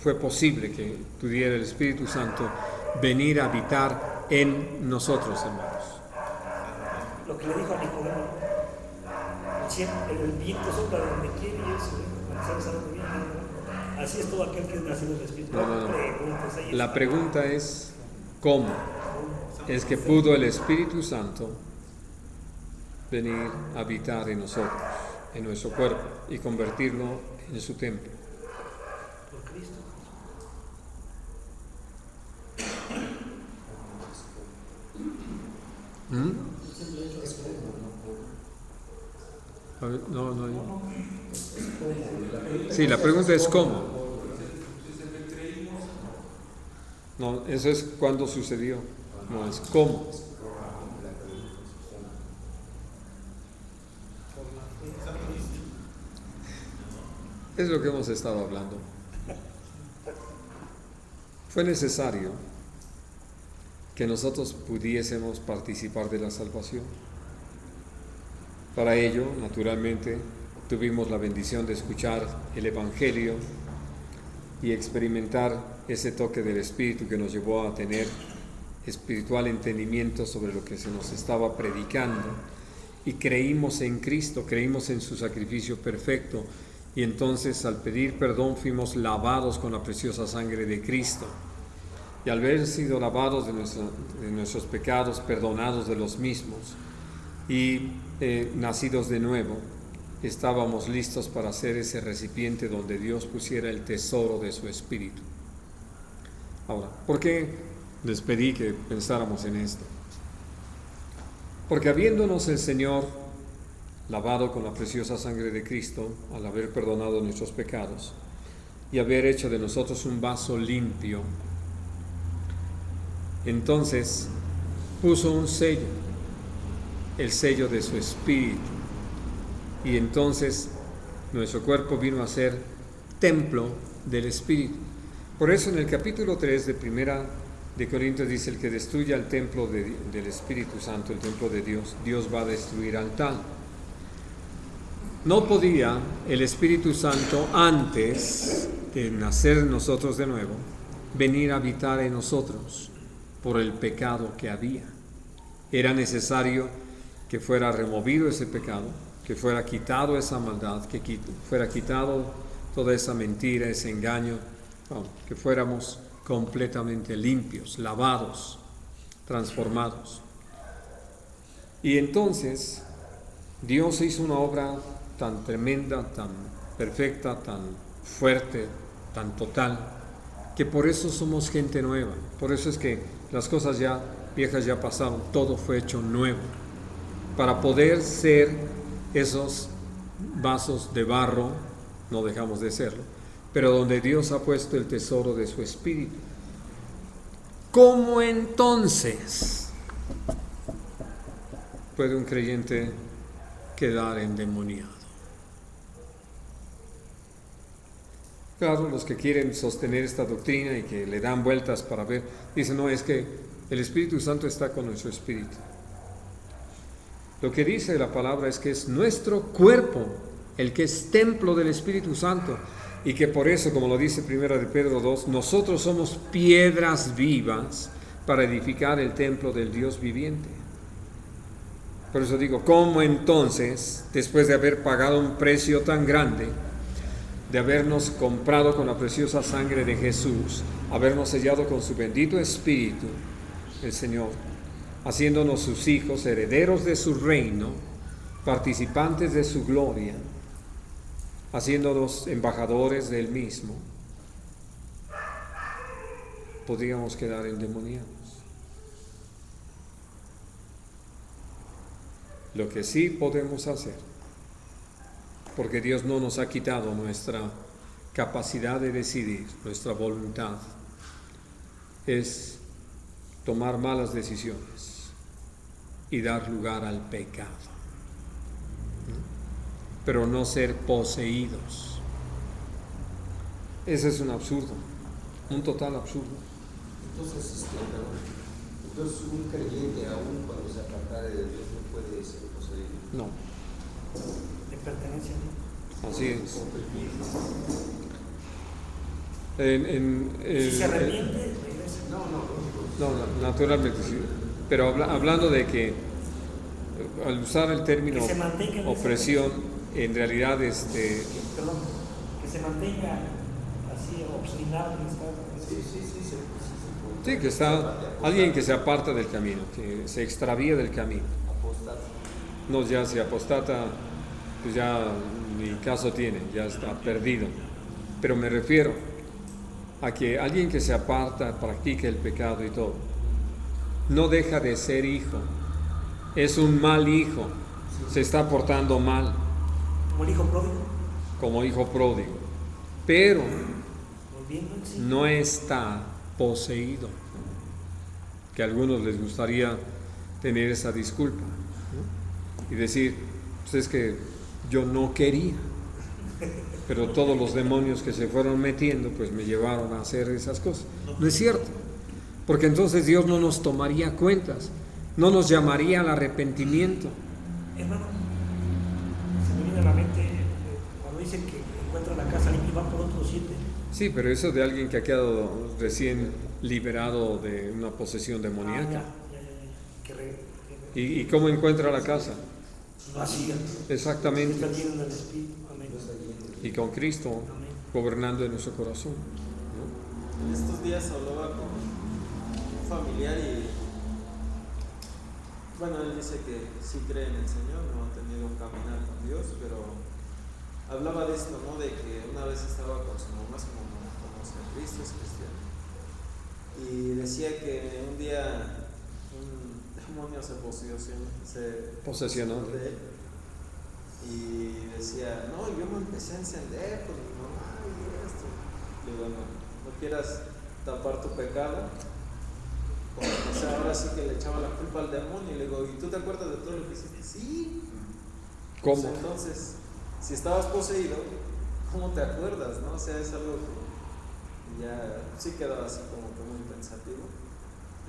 fue posible que pudiera el Espíritu Santo venir a habitar en nosotros, hermanos? Lo que le dijo a Nicodemo, el viento sopla donde quiere y él sabe dónde viene. Así es todo aquel que es nacido del Espíritu. No. La pregunta es, ¿cómo es que pudo el Espíritu Santo venir a habitar en nosotros, en nuestro cuerpo, y convertirlo en su templo? Por Cristo. No. Sí, la pregunta es ¿cómo? No, eso es cuándo sucedió, no es cómo. Es lo que hemos estado hablando. Fue necesario que nosotros pudiésemos participar de la salvación. Para ello, naturalmente, tuvimos la bendición de escuchar el Evangelio y experimentar ese toque del Espíritu que nos llevó a tener espiritual entendimiento sobre lo que se nos estaba predicando, y creímos en Cristo, creímos en su sacrificio perfecto, y entonces al pedir perdón fuimos lavados con la preciosa sangre de Cristo, y al haber sido lavados de nuestros pecados, perdonados de los mismos y nacidos de nuevo, estábamos listos para ser ese recipiente donde Dios pusiera el tesoro de su Espíritu. Ahora, ¿por qué les pedí que pensáramos en esto? Porque habiéndonos el Señor lavado con la preciosa sangre de Cristo, al haber perdonado nuestros pecados y haber hecho de nosotros un vaso limpio, entonces puso un sello, el sello de su Espíritu, y entonces nuestro cuerpo vino a ser templo del Espíritu. Por eso en el capítulo 3 de Primera de Corintios dice: el que destruya el templo del Espíritu Santo, el templo de Dios, Dios va a destruir al tal. No podía el Espíritu Santo, antes de nacer en nosotros de nuevo, venir a habitar en nosotros por el pecado que había. Era necesario que fuera removido ese pecado, que fuera quitado esa maldad, que fuera quitado toda esa mentira, ese engaño, que fuéramos completamente limpios, lavados, transformados. Y entonces Dios hizo una obra tan tremenda, tan perfecta, tan fuerte, tan total, que por eso somos gente nueva. Por eso es que las cosas ya viejas ya pasaron, todo fue hecho nuevo, para poder ser esos vasos de barro, no dejamos de serlo, pero donde Dios ha puesto el tesoro de su Espíritu. ¿Cómo entonces puede un creyente quedar endemoniado? Claro, los que quieren sostener esta doctrina y que le dan vueltas para ver, dicen, no, es que el Espíritu Santo está con nuestro espíritu. Lo que dice la palabra es que es nuestro cuerpo el que es templo del Espíritu Santo, y que por eso, como lo dice 1 de Pedro 2, nosotros somos piedras vivas para edificar el templo del Dios viviente. Por eso digo, ¿cómo entonces, después de haber pagado un precio tan grande, de habernos comprado con la preciosa sangre de Jesús, habernos sellado con su bendito Espíritu, el Señor, haciéndonos sus hijos, herederos de su reino, participantes de su gloria, haciéndonos embajadores del mismo, podríamos quedar endemoniados? Lo que sí podemos hacer, porque Dios no nos ha quitado nuestra capacidad de decidir, nuestra voluntad, es tomar malas decisiones y dar lugar al pecado, pero no ser poseídos. Ese es un absurdo, un total absurdo. Entonces, entonces un creyente, aún cuando se apartare de Dios, no puede ser poseído. No. De pertenencia. Así es. Si se arrepiente, regresa. No, naturalmente sí. Pero hablando de que al usar el término opresión, en realidad Perdón, que se mantenga así obstinado en esta. Sí, que está alguien que se aparta del camino, que se extravía del camino. No, ya se apostata, pues ya ni caso tiene, ya está perdido. Pero me refiero a que alguien que se aparta, practica el pecado y todo, no deja de ser hijo. Es un mal hijo, se está portando mal. Como el hijo pródigo. Como hijo pródigo. Pero Volviendo en sí. no está poseído. Que a algunos les gustaría tener esa disculpa, ¿no? Y decir, pues es que yo no quería, pero todos los demonios que se fueron metiendo pues me llevaron a hacer esas cosas. No es cierto, porque entonces Dios no nos tomaría cuentas, no nos llamaría al arrepentimiento. Hermano, se me viene a la mente cuando dice que encuentra la casa limpia y va por otros 7. Sí, pero eso de alguien que ha quedado recién liberado de una posesión demoníaca. ¿Y cómo encuentra la casa? Vacía. Exactamente. Está lleno del Espíritu. Amén. Y con Cristo gobernando en nuestro corazón, ¿no? En estos días hablaba con un familiar y bueno, él dice que sí cree en el Señor, no ha tenido un caminar con Dios, pero hablaba de esto, ¿no? De que una vez estaba con su mamá, su mamá conoce a Cristo, es cristiano, y decía que un día un demonio se posesionó de él, y decía, no, yo me empecé a encender con mi mamá y esto. Le digo, no quieras tapar tu pecado. O sea, ahora sí que le echaba la culpa al demonio. Y le digo, ¿y tú te acuerdas de todo lo que hiciste? Sí. ¿Cómo? Pues entonces, si estabas poseído, ¿cómo te acuerdas? ¿No? O sea, es algo que ya sí quedaba así como que muy pensativo.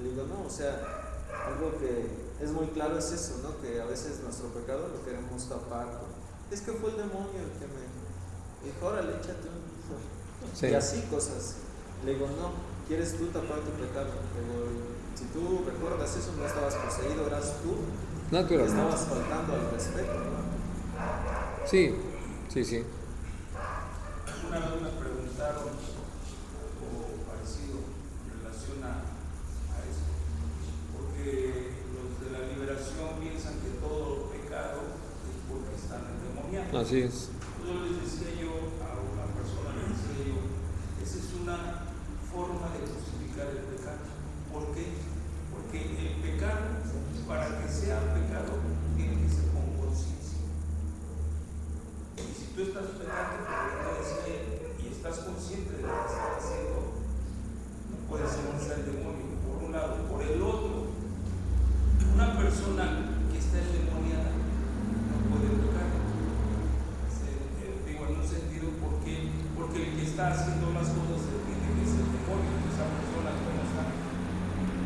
Le digo, no, o sea, algo que es muy claro es eso, ¿no? Que a veces nuestro pecado lo queremos tapar. Es que fue el demonio el que me dijo, órale, échate un... Sí. Y así cosas. Le digo, no, ¿quieres tú tapar tu pecado? Le digo, si tú recuerdas eso, no estabas poseído, eras tú. Naturalmente. Estabas faltando al respeto, ¿no? Sí, sí, sí. Una vez me preguntaron algo parecido en relación a eso, porque los de la liberación piensan que todo pecado es porque están endemoniados. Así es. Yo les decía a una persona le decía esa es una forma de justificar el pecado. ¿Por qué? Porque el pecado, para que sea pecado, tiene que ser con conciencia. Y si tú estás pecando, como decía él, y estás consciente de lo que estás haciendo, no puede ser un ser demonio, por un lado. Por el otro, una persona que está endemoniada no puede pecar. Digo, en un sentido, ¿por qué? Porque el que está haciendo las cosas tiene que ser demonio, esa persona que no está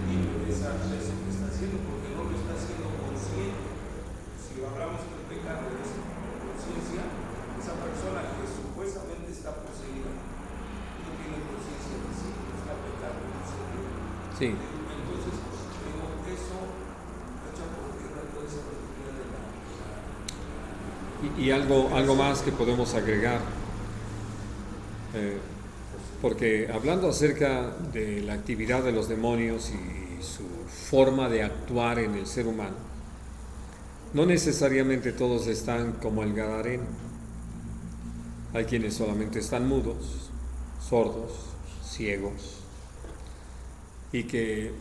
libre de eso que está haciendo, porque no lo está haciendo consciente. Si hablamos del pecado de conciencia, esa persona que supuestamente está poseída no tiene conciencia de sí, no está pecando en un sentido. Sí. Entonces, digo, eso echa por tierra toda esa doctrina de la Y algo más que podemos agregar, porque hablando acerca de la actividad de los demonios y su forma de actuar en el ser humano, no necesariamente todos están como el Gadareno. Hay quienes solamente están mudos, sordos, ciegos, y que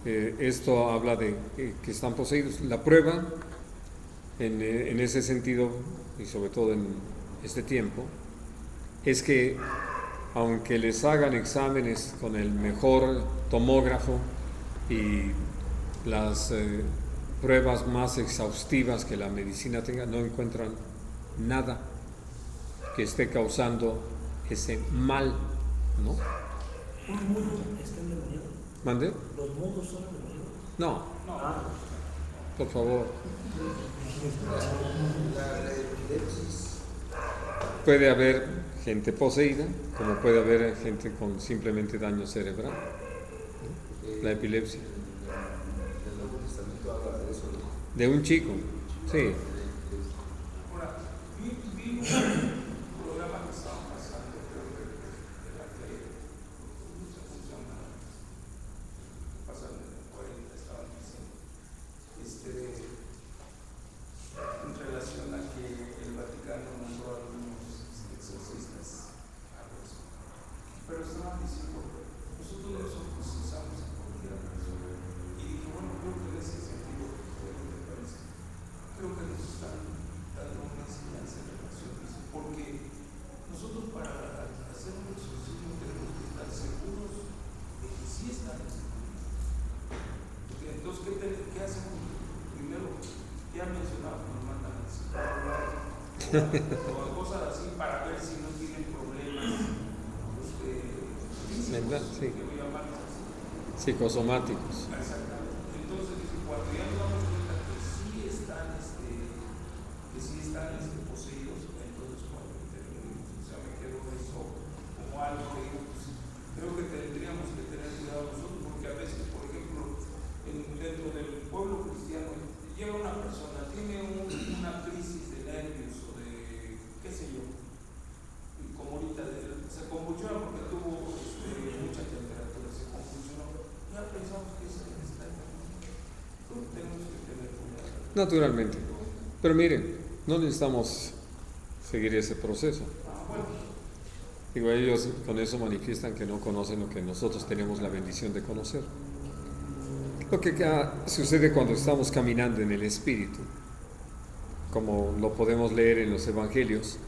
esto habla de que están poseídos. La prueba en ese sentido, y sobre todo en este tiempo, es que aunque les hagan exámenes con el mejor tomógrafo y las pruebas más exhaustivas que la medicina tenga, no encuentran nada que esté causando ese mal, ¿no? ¿Un mudo está endemoniado? ¿Mande? ¿Los mudos son endemoniados? No, Ah, por favor. La epilepsis, Puede haber gente poseída, como puede haber gente con simplemente daño cerebral, ¿no? La epilepsia. el Nuevo Testamento habla de eso, ¿no? De un chico, sí. Ahora, vi un programa que estaban pasando, creo que de la que se llama, pasando en el 40, estaban diciendo, en relación a que el Vaticano mandó a algunos exorcistas a los. Pero estaban diciendo, nosotros no exorcizamos a cualquier persona. Y dije, bueno, creo que en ese sentido, ¿qué te parece? Creo que nos están dando una enseñanza en relación a eso, porque nosotros para hacer un exorcismo tenemos que estar seguros de que sí están en espíritu. Entonces, ¿qué hacemos? Primero, ya mencionaba, nos mandan al psicólogo o a cosas así para ver si no tienen problemas físicos, ¿Verdad? Sí. que voy a llamarlos así. Psicosomáticos. Exactamente. Entonces, cuando ya nos damos cuenta que sí están poseídos, entonces cuando intervenimos, o sea, me quedo eso como algo que digo, pues, creo que tendríamos que tener cuidado nosotros, porque a veces, por ejemplo, dentro del pueblo cristiano, llega una persona, tiene una crisis de nervios o de, qué sé yo, y como ahorita se convulsiona porque tuvo mucha temperatura, se convulsionó, ya pensamos que ese está enfermo. Tenemos que tener cuidado. Naturalmente. Pero miren, no necesitamos seguir ese proceso. Digo, ellos con eso manifiestan que no conocen lo que nosotros tenemos la bendición de conocer. Lo que sucede cuando estamos caminando en el Espíritu, como lo podemos leer en los Evangelios,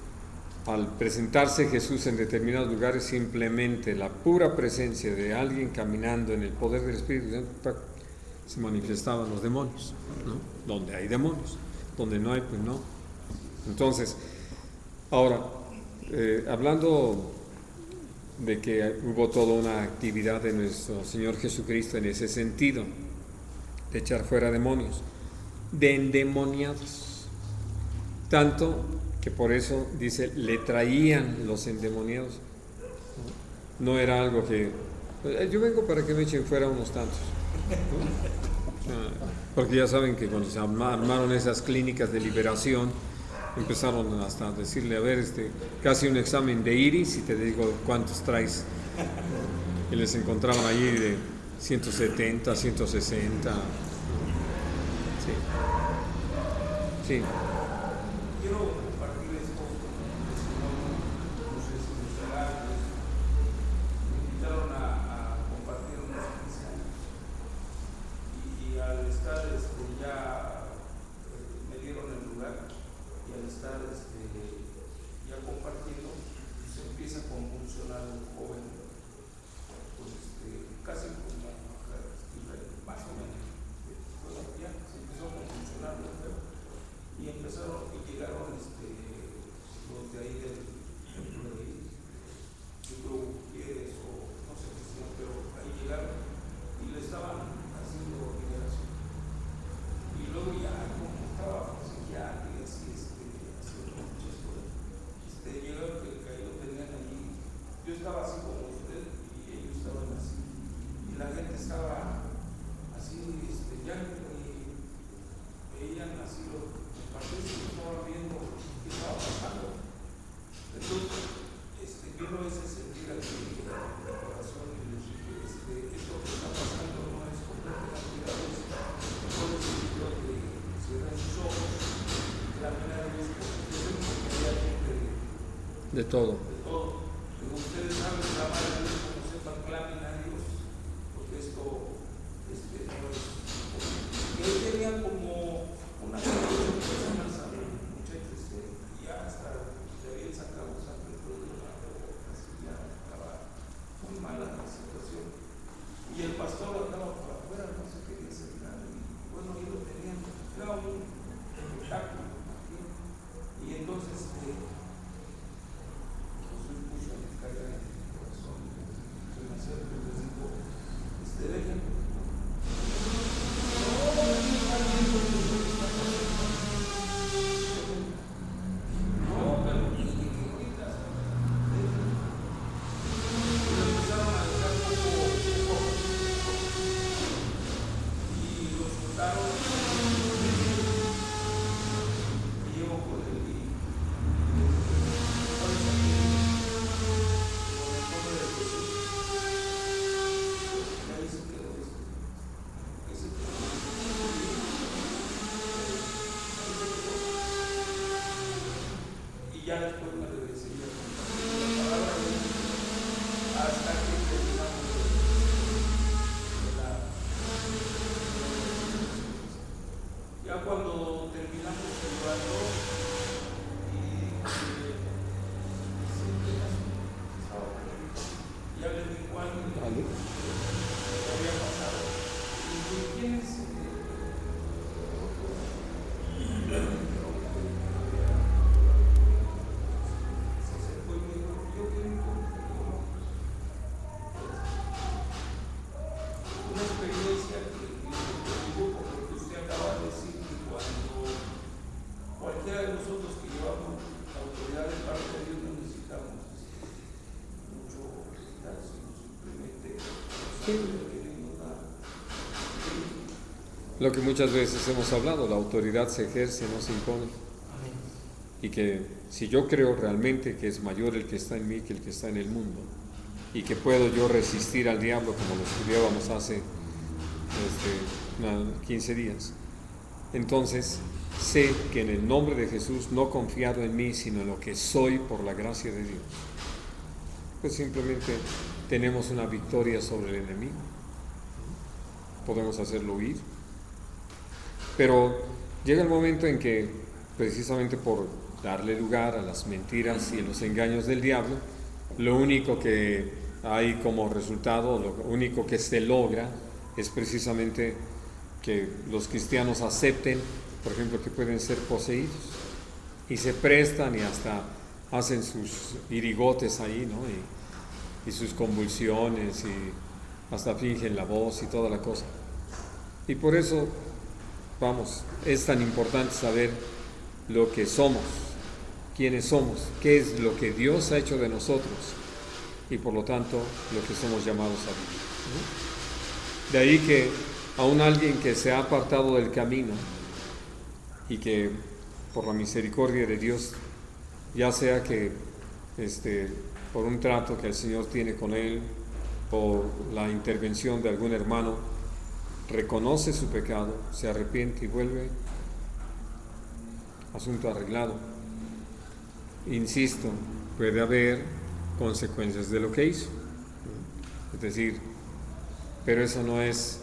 al presentarse Jesús en determinados lugares, simplemente la pura presencia de alguien caminando en el poder del Espíritu Santo, se manifestaban los demonios, ¿no? Donde hay demonios, donde no hay, pues no. Entonces, ahora, hablando de que hubo toda una actividad de nuestro Señor Jesucristo en ese sentido, de echar fuera demonios, de endemoniados, tanto que por eso dice, le traían los endemoniados, no era algo que, yo vengo para que me echen fuera unos tantos, ¿no? Porque ya saben que cuando se armaron esas clínicas de liberación, empezaron hasta a decirle, a ver, casi un examen de iris y te digo cuántos traes. Y les encontraban allí de 170, 160. Sí. Sí. Quiero compartir esto con el testimonio, no sé si me será, me invitaron a compartir unos 15 años. Y al estar ya me dieron el lugar, y al estar ya compartiendo, se empieza a convulsionar un joven, pues casi como una mujer, más o menos. Bueno, ya se empezó a convulsionar muy feo. Y empezaron, y llegaron los de ahí del templo de yo creo Gutiérrez o no sé qué sea, pero ahí llegaron y le estaban haciendo liberación. Y luego ya como estaba psiquiatra y así, haciendo muchas cosas, llegaron que ahí lo tenían allí. Yo estaba así como usted y ellos estaban así. Y la gente estaba así, ya veían así los partidos que estaban viendo qué estaba pasando. Entonces, vino ese sentir aquí en el corazón y les dije, esto que está pasando no es completamente grave, puede ser lo que cierran sus ojos, clamen a Dios, porque tenemos que hay gente De todo. de todo. Pero ustedes saben clamar a Dios como sepan, clamen a Dios, porque esto no es. Que él tenía como una situación personal, ¿saben? Muchachos, ya hasta se habían sacado sangre todo el lado, así ya estaba muy mala la situación. Y el pastor andaba por afuera, no se quería hacer nada. Y bueno, ahí lo tenían, era un espectáculo. Y entonces Jesús puso a mi carga en el corazón, se me acercó y les dijo, dejen. Y ya después me regresé y la palabra de Dios hasta que terminamos ya cuando terminamos el rato ya le dijo a alguien que había pasado y dije, ¿quién es? Una experiencia que digo porque usted acaba de decir que cuando cualquiera de nosotros que llevamos la autoridad de parte de Dios no necesitamos mucho gritar, sino simplemente queremos dar. Lo que muchas veces hemos hablado, la autoridad se ejerce, no se impone. Y que si yo creo realmente que es mayor el que está en mí que el que está en el mundo, y que puedo yo resistir al diablo como lo estudiábamos hace 15 días, entonces sé que en el nombre de Jesús no confiado en mí, sino en lo que soy por la gracia de Dios, pues simplemente tenemos una victoria sobre el enemigo. Podemos hacerlo huir. Pero llega el momento en que, precisamente por darle lugar a las mentiras y a los engaños del diablo, lo único que hay como resultado, lo único que se logra es precisamente que los cristianos acepten, por ejemplo, que pueden ser poseídos y se prestan y hasta hacen sus irigotes ahí, ¿no? Y sus convulsiones y hasta fingen la voz y toda la cosa. Y por eso, vamos, es tan importante saber lo que somos, quiénes somos, qué es lo que Dios ha hecho de nosotros y por lo tanto lo que somos llamados a vivir, ¿no? De ahí que aún alguien que se ha apartado del camino y que por la misericordia de Dios, ya sea que por un trato que el Señor tiene con él, por la intervención de algún hermano, reconoce su pecado, se arrepiente y vuelve, asunto arreglado. Insisto, puede haber consecuencias de lo que hizo, es decir, pero eso no es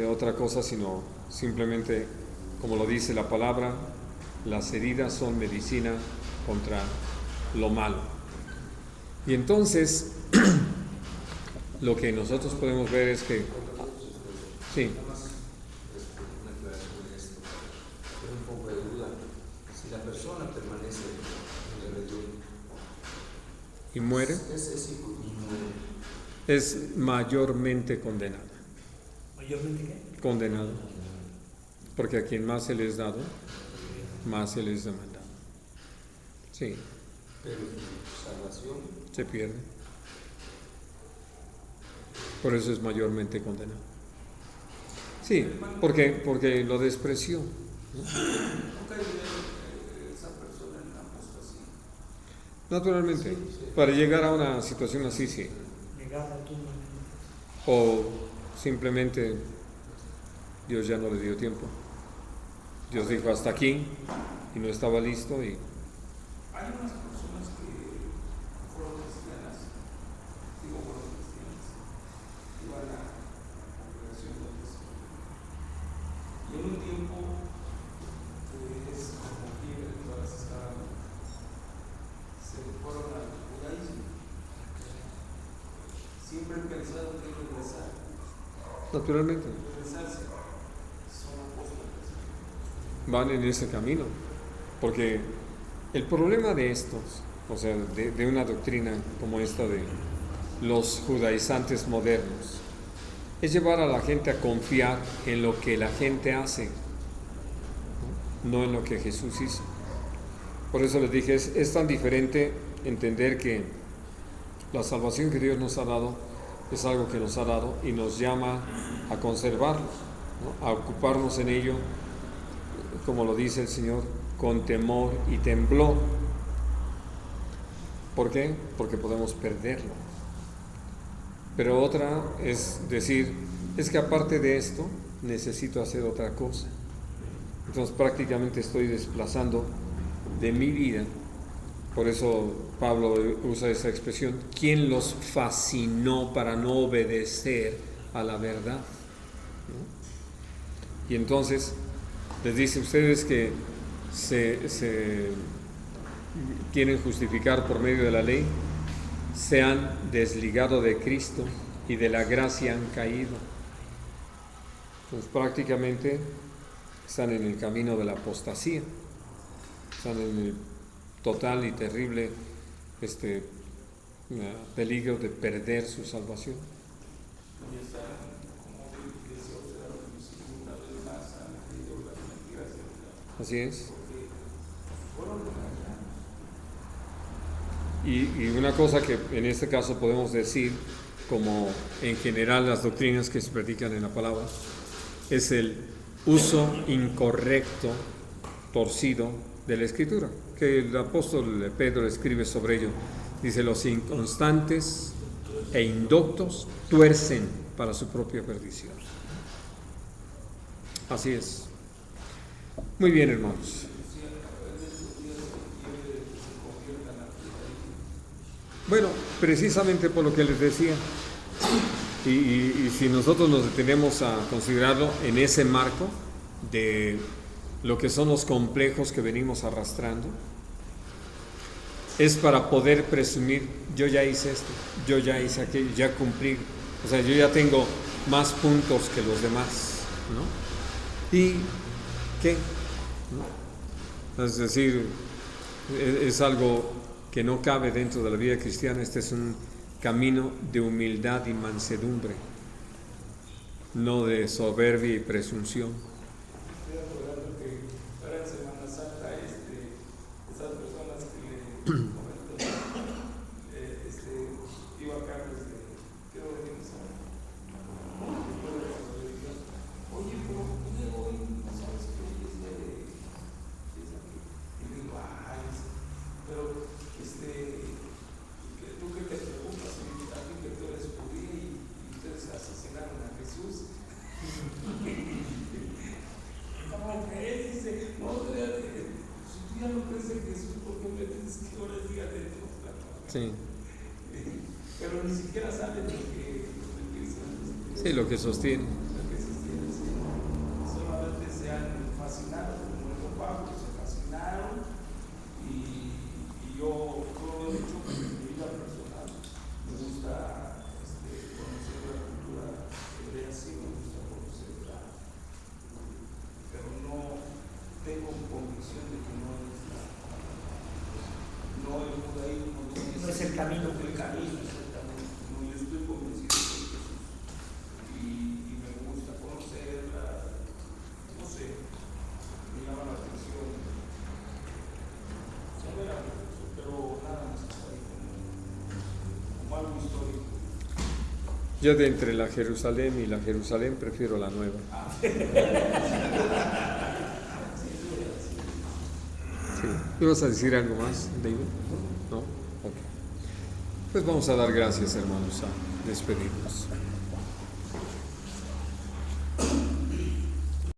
otra cosa sino simplemente, como lo dice la palabra, las heridas son medicina contra lo malo. Y entonces lo que nosotros podemos ver es que sí. Una aclaración de esto. Tengo un poco de duda. Si la persona permanece en la religión Y muere, es mayormente condenada. ¿Mayormente qué? Condenado. Porque a quien más se les es dado, más se les es demandado. Sí, pero su salvación se pierde. Por eso es mayormente condenado. Sí, porque lo despreció, ¿no? Nunca ayudé esa persona en la apostasía. Naturalmente, para llegar a una situación así, sí. Negar la tumba. O simplemente Dios ya no le dio tiempo. Dios dijo hasta aquí y no estaba listo y Hay unas personas que fueron cristianas, iban a la congregación donde y en un tiempo como fiebre, todas estaban, se fueron al judaísmo. Siempre he pensado que regresar, naturalmente regresarse, son apóstoles. van en ese camino. Porque el problema de estos, o sea, de una doctrina como esta de los judaizantes modernos, es llevar a la gente a confiar en lo que la gente hace, no en lo que Jesús hizo. Por eso les dije, es tan diferente entender que la salvación que Dios nos ha dado es algo que nos ha dado y nos llama a conservarlo, ¿no? A ocuparnos en ello, como lo dice el Señor, con temor y temblor. ¿Por qué? Porque podemos perderlo. Pero otra es decir, es que aparte de esto, necesito hacer otra cosa. Entonces prácticamente estoy desplazando de mi vida. Por eso Pablo usa esa expresión, ¿quién los fascinó para no obedecer a la verdad? ¿No? Y entonces les dice, ustedes que se quieren justificar por medio de la ley, se han desligado de Cristo y de la gracia han caído. Entonces prácticamente están en el camino de la apostasía, están en el total y terrible peligro de perder su salvación. Y están, como decía usted, una vez más han creído las mentiras de Dios. Así es. Porque fueron engañados. Y una cosa que en este caso podemos decir, como en general las doctrinas que se predican en la palabra, es el uso incorrecto, torcido de la Escritura, que el apóstol Pedro escribe sobre ello. Dice, los inconstantes e indoctos tuercen para su propia perdición. Así es. Muy bien, hermanos. Bueno, precisamente por lo que les decía, y si nosotros nos detenemos a considerarlo en ese marco de lo que son los complejos que venimos arrastrando, es para poder presumir, yo ya hice esto, yo ya hice aquello, ya cumplí, o sea, yo ya tengo más puntos que los demás, ¿no? ¿Y qué? ¿No? Es decir, es algo que no cabe dentro de la vida cristiana. Este es un camino de humildad y mansedumbre, no de soberbia y presunción. Estoy acordando que ahora en Semana Santa, esas personas que le comentan, iba acá desde, creo que en oye, pero hoy no sabes que hoy es día de es que ahora es día de Dios, claro. Sí. Pero ni siquiera saben lo que Sí, lo que sostiene. solamente se han fascinado, como el Pablo, se fascinaron y yo lo he dicho en mi vida personal, me gusta conocer la cultura hebrea, sí me gusta conocerla, pero no tengo convicción de que no el judaísmo No es el camino. Exactamente. No, yo estoy convencido de Jesús y me gusta conocerla, no sé, me llama la atención saber algo de eso, pero nada más está ahí como algo histórico. Yo de entre la Jerusalén y la Jerusalén prefiero la nueva. Sí. ¿Ibas a decir algo más, David? ¿No? Ok. Pues vamos a dar gracias, hermanos, a despedirnos.